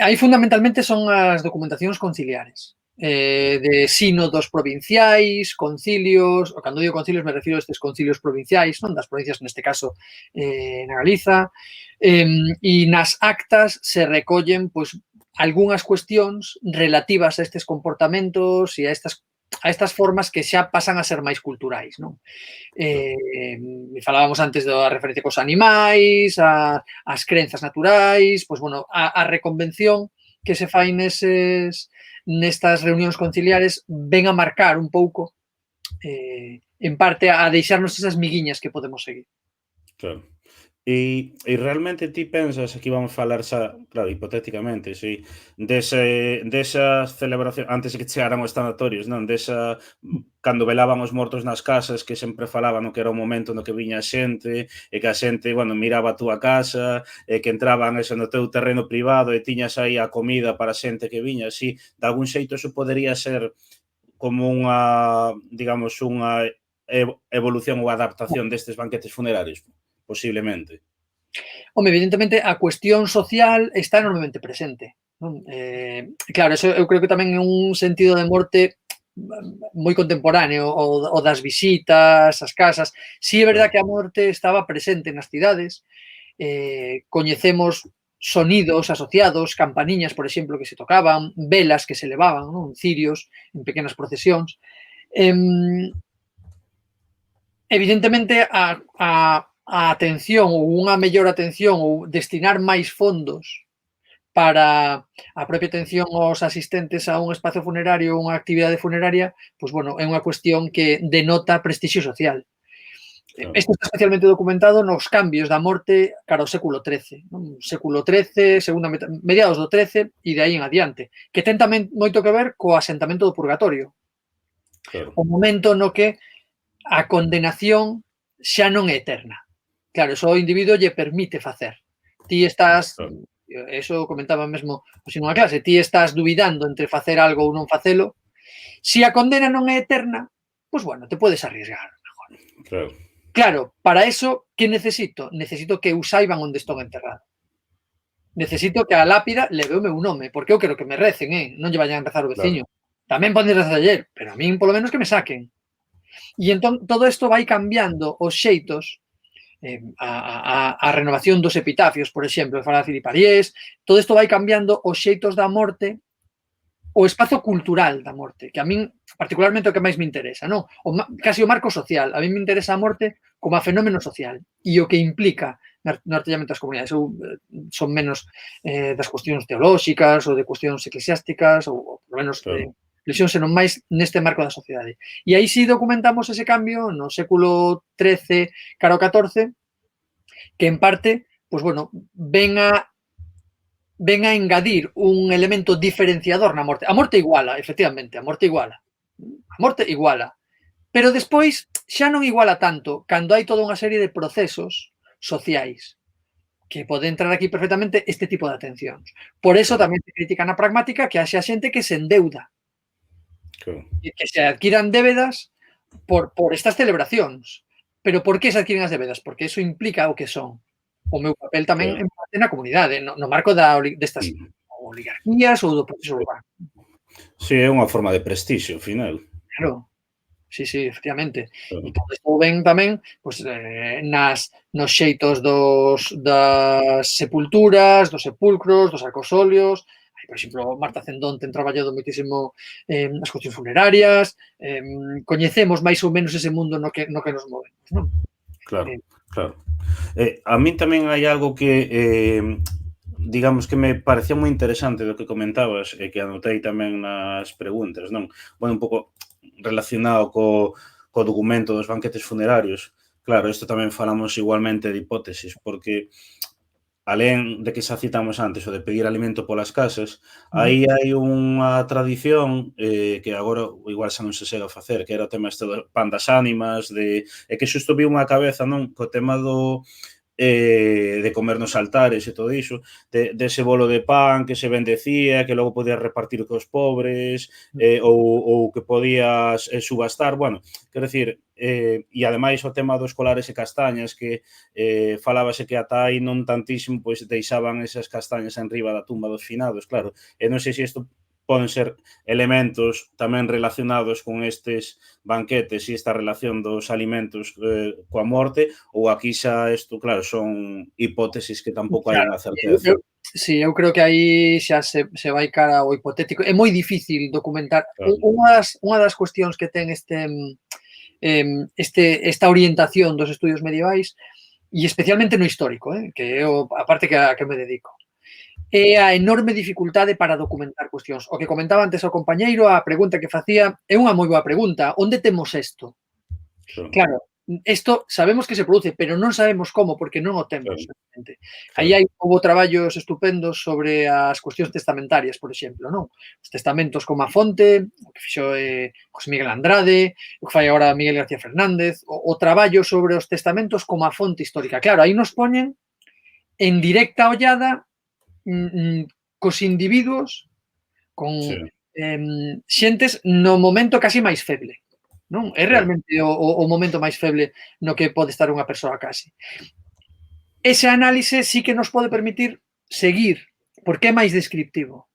Aí fundamentalmente son as documentacións conciliares, de sínodos provinciais, concilios, cando digo concilios me refiro a estes concilios provinciais, non das provincias neste caso na Galiza, e nas actas se recollen pois algunhas cuestións relativas a estes comportamentos e a estas formas que xa pasan a ser máis culturais, non? Falábamos antes da referencia cos animais, as crenzas naturais, pois, bueno, a reconvención que se fai nestas reunións conciliares ven a marcar un pouco, en parte, a deixarnos esas miguiñas que podemos seguir. Claro. E realmente ti pensas, aquí vamos falar xa, claro, hipotéticamente, si, desas celebracións, antes de que chegaran os tanatorios, non? Cando velaban os mortos nas casas, que sempre falaban no que era o momento no que viña a xente, e que a xente, bueno, miraba a túa casa, e que entraban eso no teu terreno privado, e tiñas aí a comida para a xente que viña, así, de algún xeito eso podería ser como unha, digamos, unha evolución ou adaptación destes banquetes funerarios, posiblemente. Home, evidentemente, a cuestión social está enormemente presente, non? Claro, eso eu creo que tamén é un sentido de morte moi contemporáneo, o das visitas, as casas. Si é verdad que a morte estaba presente nas cidades, coñecemos sonidos asociados, campaniñas, por exemplo, que se tocaban, velas que se levaban, non? Cirios, en pequenas procesións. Evidentemente, a atención ou unha mellor atención ou destinar máis fondos para a propia atención aos asistentes a un espazo funerario ou unha actividade funeraria, pois, bueno, é unha cuestión que denota prestixio social. Claro. Isto está especialmente documentado nos cambios da morte cara ao século XIII. Non? Século XIII, mediados do XIII e de aí en adiante. Que ten tamén moito que ver co asentamento do purgatorio. Claro. O momento no que a condenación xa non é eterna. Claro, eso ao individuo lle permite facer. Ti estás, Claro. eso comentaba mesmo hoxe nunha clase, ti estás dubidando entre facer algo ou non facelo. Si a condena non é eterna, pois bueno, te podes arriesgar. Claro. Claro, para eso, que necesito? Necesito que eu saiban onde estou enterrado. Necesito que a lápida leve o meu nome, porque eu quero que me recen, non lle vayan a rezar o veciño. Tamén poden rezar ayer, pero a min polo menos que me saquen. E entón todo isto vai cambiando os xeitos, a renovación dos epitafios, por exemplo, fala Philippe Ariès, todo isto vai cambiando os xeitos da morte, o espazo cultural da morte, que a min particularmente o que máis me interesa, non? Casi o marco social. A min me interesa a morte como a fenómeno social e o que implica no artellamento das comunidades. Eu son menos das cuestións teolóxicas ou de cuestións eclesiásticas ou por menos lesión, senón máis neste marco da sociedade. E aí sí documentamos ese cambio no século XIII cara ao XIV, que en parte, pois bueno, ven a engadir un elemento diferenciador na morte. A morte iguala, efectivamente, a morte iguala. A morte iguala. Pero despois xa non iguala tanto cando hai toda unha serie de procesos sociais que pode entrar aquí perfectamente este tipo de atencións. Por eso tamén se critica na pragmática que haxa xente que se endeuda. Que se adquiran débedas por estas celebracións. Pero por que se adquiren as débedas? Porque eso implica o que son. O meu papel tamén en parte na comunidade, no marco destas oligarquías ou do proceso urbano. Sí, é unha forma de prestixio, ao final. Claro, sí, efectivamente. E todo isto ven tamén pues, nos xeitos das sepulturas, dos sepulcros, dos arcosolios. Por exemplo, Marta Cendón ten traballado moitísimo as cuestións funerarias. Coñecemos máis ou menos ese mundo no que nos movemos, non? Claro. A mí tamén hai algo que, digamos, que me parecía moi interesante do que comentabas e que anotei tamén nas preguntas, non? Bueno, un pouco relacionado co documento dos banquetes funerarios. Claro, isto tamén falamos igualmente de hipótesis, porque alén de que xa citamos antes o de pedir alimento polas casas, aí hai unha tradición que agora igual xa non se segue a facer, que era o tema este do pan das ánimas, e que xusto vi unha cabeza, non, co tema de comer nos altares e todo iso, dese bolo de pan que se bendecía, que logo podías repartir cos pobres, ou que podías subastar, bueno, quero dicir, e ademais o tema dos colares e castañas, que falábase que ata aí non tantísimo, pois deixaban esas castañas en riba da tumba dos finados, claro, e non sei se isto poden ser elementos tamén relacionados con estes banquetes e esta relación dos alimentos coa morte, ou aquí xa isto, claro, son hipótesis que tampouco hai unha certeza. Sí, eu creo que aí xa se vai cara ao hipotético. É moi difícil documentar. Unha das cuestións que ten esta orientación dos estudios medievais, e especialmente no histórico, que é a parte que me dedico, é a enorme dificultade para documentar cuestións. O que comentaba antes o compañeiro, a pregunta que facía, é unha moi boa pregunta. Onde temos isto? Claro, isto sabemos que se produce, pero non sabemos como, porque non o temos. Aí houve traballos estupendos sobre as cuestións testamentarias, por exemplo, non? Os testamentos como a fonte, o que fixo José Miguel Andrade, o que fai agora Miguel García Fernández, o traballo sobre os testamentos como a fonte histórica. Claro, aí nos poñen en directa ollada cos individuos, con xentes no momento casi máis feble. Non? É realmente o momento máis feble no que pode estar unha persoa casi. Ese análise sí que nos pode permitir seguir, porque é máis descriptivo.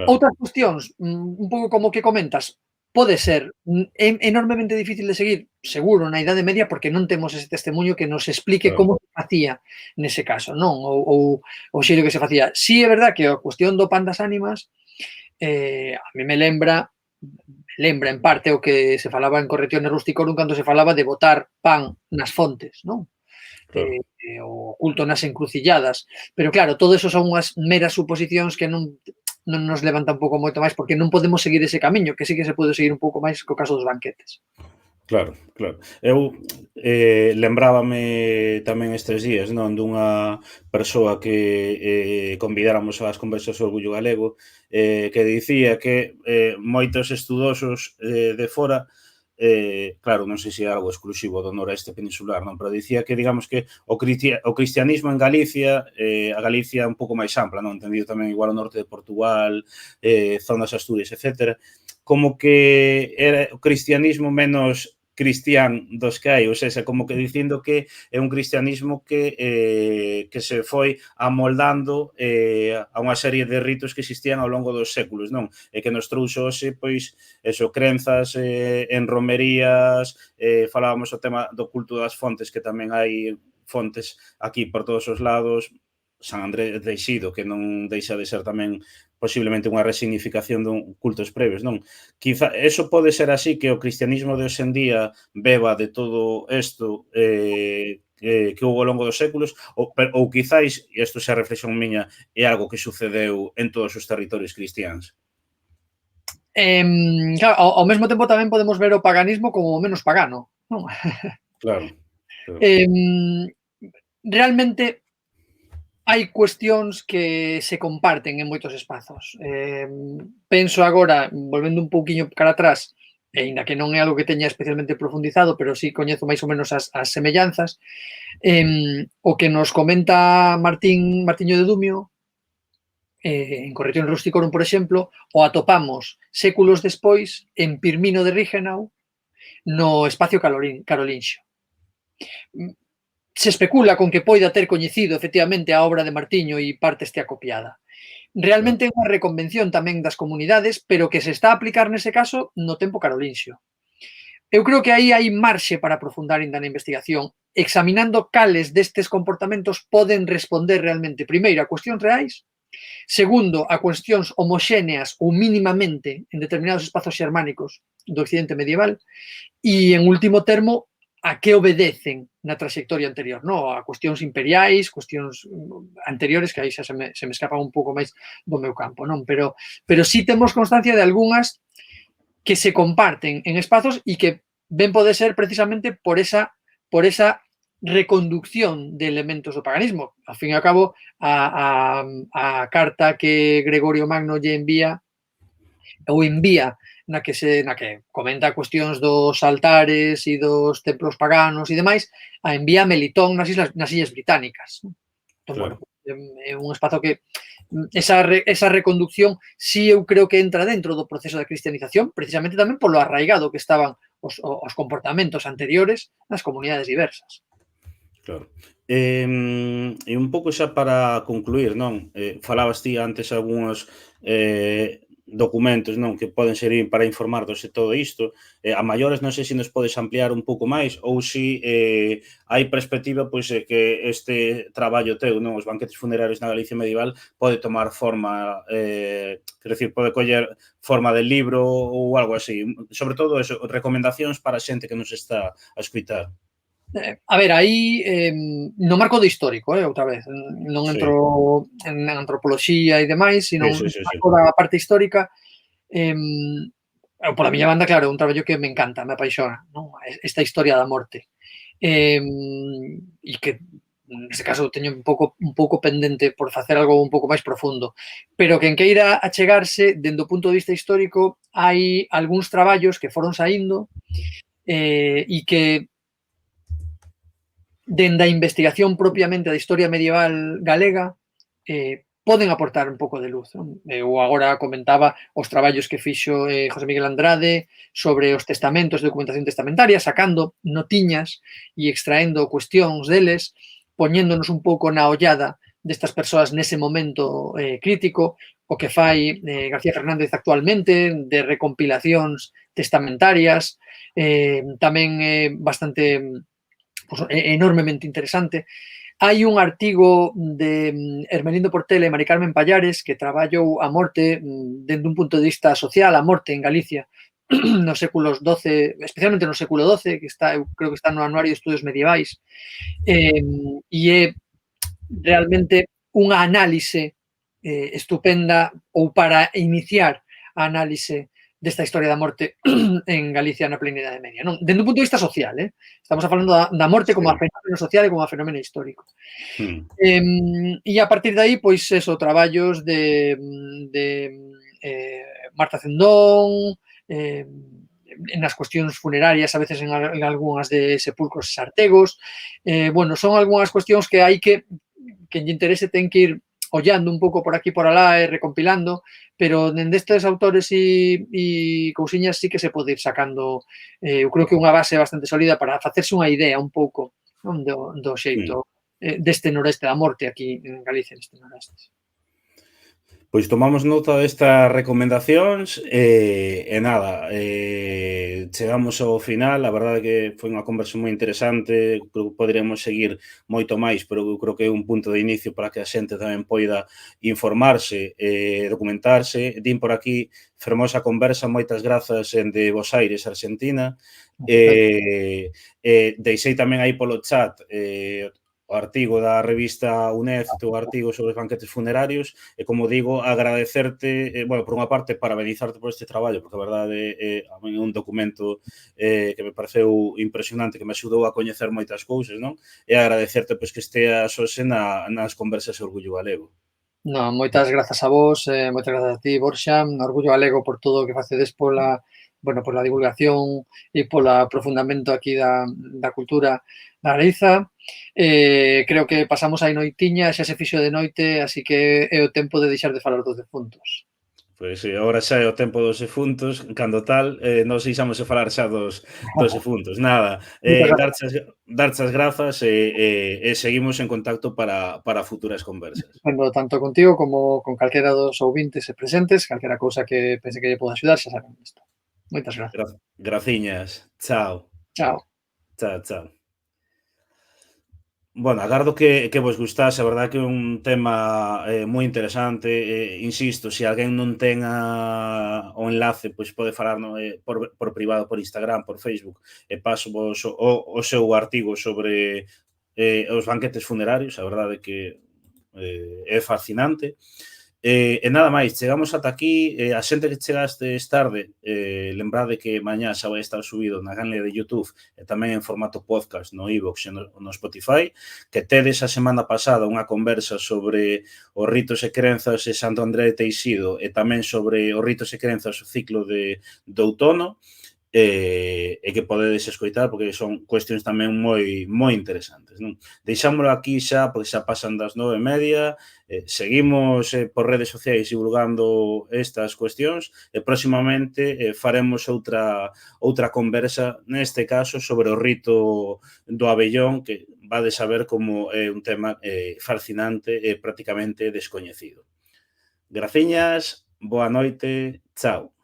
Outras cuestións, un pouco como que comentas, pode ser enormemente difícil de seguir, seguro, na Idade Media, porque non temos ese testemunho que nos explique como se facía nese caso, non? Ou o xeito que se facía. Si é verdad que a cuestión do pan das ánimas a mí me lembra en parte o que se falaba en Correcciones Rusticorum cando se falaba de botar pan nas fontes, non? O culto nas encrucilladas. Pero claro, todo eso son unhas meras suposicións que non nos levanta un pouco moito máis, porque non podemos seguir ese camiño, que sí que se pode seguir un pouco máis co caso dos banquetes. Claro, claro. Eu lembrábame tamén estes días, non, dunha persoa que convidáramos ás conversas sobre Orgullo Galego, que dicía que moitos estudosos de fora, claro, non sei se é algo exclusivo do noroeste peninsular, non, pero dicía que, digamos, que o cristianismo en Galicia, a Galicia un pouco máis ampla, non, entendido tamén igual o norte de Portugal, zonas Asturias, etcétera, como que era o cristianismo menos cristián dos que hai, ou seja, como que dicindo que é un cristianismo que se foi amoldando a unha serie de ritos que existían ao longo dos séculos, non? E que nos trouxo hoxe, pois, eso, crenzas en romerías, falábamos o tema do culto das fontes, que tamén hai fontes aquí por todos os lados, San Andrés de Xido, que non deixa de ser tamén posiblemente unha resignificación dun cultos previos, non? Quizá eso pode ser así, que o cristianismo de hoxe en día beba de todo isto que houve ao longo dos séculos, ou quizáis, e isto xa é reflexión miña, é algo que sucedeu en todos os territorios cristiáns. Claro, ao mesmo tempo tamén podemos ver o paganismo como o menos pagano, non? Claro, claro. Realmente hai cuestións que se comparten en moitos espazos. Penso agora, volvendo un pouquiño cara atrás, e aínda que non é algo que teña especialmente profundizado, pero sí coñezo máis ou menos as semellanzas, o que nos comenta Martiño de Dumio, en Corrección Rusticorum, por exemplo, o atopamos séculos despois en Pirmino de Regenau no espacio carolinxio. Se especula con que poida ter coñecido efectivamente a obra de Martiño e parte estea copiada. Realmente é unha reconvención tamén das comunidades, pero que se está a aplicar nese caso no tempo carolinxio. Eu creo que aí hai marxe para aprofundar ainda na investigación, examinando cales destes comportamentos poden responder realmente, primeiro, a cuestións reais, segundo, a cuestións homoxéneas ou mínimamente en determinados espazos xermánicos do occidente medieval, e, en último termo, a que obedecen na trayectoria anterior, no? A cuestións imperiais, cuestións anteriores, que aí xa se me escapan un pouco máis do meu campo, non? Pero sí temos constancia de algunhas que se comparten en espazos e que ben pode ser precisamente por esa reconducción de elementos do paganismo. Ao fin e ao cabo, a carta que Gregorio Magno lle envía na que comenta cuestións dos altares e dos templos paganos e demais, a envía a Melitón nas Illas Británicas. Entón, Claro. É un espazo que esa reconducción sí eu creo que entra dentro do proceso de cristianización, precisamente tamén polo arraigado que estaban os comportamentos anteriores nas comunidades diversas. Claro. E un pouco xa para concluir, non? Falabas ti antes algúns documentos, non, que poden servir para informarnos de todo isto. A maiores non sei se nos podes ampliar un pouco máis ou se hai perspectiva pois que este traballo teu, non, os banquetes funerarios na Galicia medieval pode tomar forma, quer decir, pode coller forma de libro ou algo así. Sobre todo eso, recomendacións para a xente que nos está a escutar. A ver, aí no marco do histórico, outra vez, non Sí. entro en antropoloxía e demais, sino Sí. no marco da parte histórica. Pola miña banda, claro, é un traballo que me encanta, me apaixona, non? Esta historia da morte. E que, neste caso, teño un pouco pendente por facer algo un pouco máis profundo. Pero quen queira achegarse, dende o punto de vista histórico, hai algúns traballos que foron saindo e que dende a investigación propiamente da historia medieval galega, poden aportar un pouco de luz. Eu agora comentaba os traballos que fixo José Miguel Andrade sobre os testamentos e documentación testamentaria, sacando notiñas e extraendo cuestións deles, poñéndonos un pouco na ollada destas persoas nese momento crítico, o que fai García Fernández actualmente, de recompilacións testamentarias, tamén bastante enormemente interesante. Hai un artigo de Hermelindo Portela e Mari Carmen Pallares que traballou a morte dende un punto de vista social, a morte en Galicia nos séculos XII, especialmente no século XII, que está, eu creo que está no Anuario de Estudios Medievais, e é realmente unha análise estupenda ou para iniciar a análise desta historia da morte en Galicia na plena Idade Media. Non? Dende un punto de vista social, estamos falando da morte como a fenómeno social e como a fenómeno histórico. E a partir de aí, pois, eso, traballos de Marta Cendón, nas cuestións funerarias, a veces en algunhas de sepulcros e sartegos. Bueno, son algunhas cuestións que hai que lle interese ten que ir ollando un pouco por aquí por alá e recompilando, pero dende estes autores e cousiñas sí que se pode ir sacando, eu creo que unha base bastante sólida para facerse unha idea un pouco, non, do xeito deste noreste da morte aquí en Galicia, neste noreste. Pois tomamos nota destas recomendacións e nada, chegamos ao final, a verdade que foi unha conversa moi interesante, creo que poderíamos seguir moito máis, pero eu creo que é un punto de inicio para que a xente tamén poida informarse e documentarse. Din por aquí, fermosa conversa, moitas grazas de Bos Aires, Argentina. Deixei tamén aí polo chat o artigo da revista UNED, o artigo sobre os banquetes funerarios, e, como digo, agradecerte, bueno, por unha parte, parabenizarte por este traballo, porque a verdade a mí é un documento que me pareceu impresionante, que me axudou a coñecer moitas cousas, non? E agradecerte pois, que esteas hoxe nas conversas de Orgullo Galego. Non, moitas grazas a vos, moitas grazas a ti, Borxa, Orgullo Galego por todo o que facedes pola divulgación e pola aprofundamento aquí da cultura da Galiza. Creo que pasamos aí noitiña, xa se fixo de noite, así que é o tempo de deixar de falar dos defuntos. Pois sí, agora xa é o tempo dos defuntos, cando tal, non deixamos de falar xa dos defuntos. Nada, darche as grazas e seguimos en contacto para futuras conversas. Tanto contigo como con calquera dos ouvintes e presentes, calquera cousa que pense que lle poda axudar, xa saben isto. Moitas grazas. Graciñas. Chao. Chao. Chao, chao. Bueno, agardo que vos gustase, a verdade que é un tema moi interesante, insisto, se alguén non ten o enlace, pois pode falar por privado, por Instagram, por Facebook, e paso vos o seu artigo sobre os banquetes funerarios, a verdade que é fascinante. E nada máis, chegamos ata aquí, a xente que chegastes tarde, lembrade que mañá xa vai estar subido na canle de YouTube e tamén en formato podcast no iVoox e no Spotify, que tedes a semana pasada unha conversa sobre os ritos e crenzas de Santo André de Teixido e tamén sobre os ritos e crenzas do ciclo de outono, e que podedes escoitar porque son cuestións tamén moi interesantes, non? Deixámoslo aquí xa, porque xa pasan das 9:30, seguimos por redes sociais divulgando estas cuestións e próximamente faremos outra conversa, neste caso, sobre o rito do abellón, que vades a ver como é un tema fascinante e prácticamente descoñecido. Graciñas, boa noite, chao.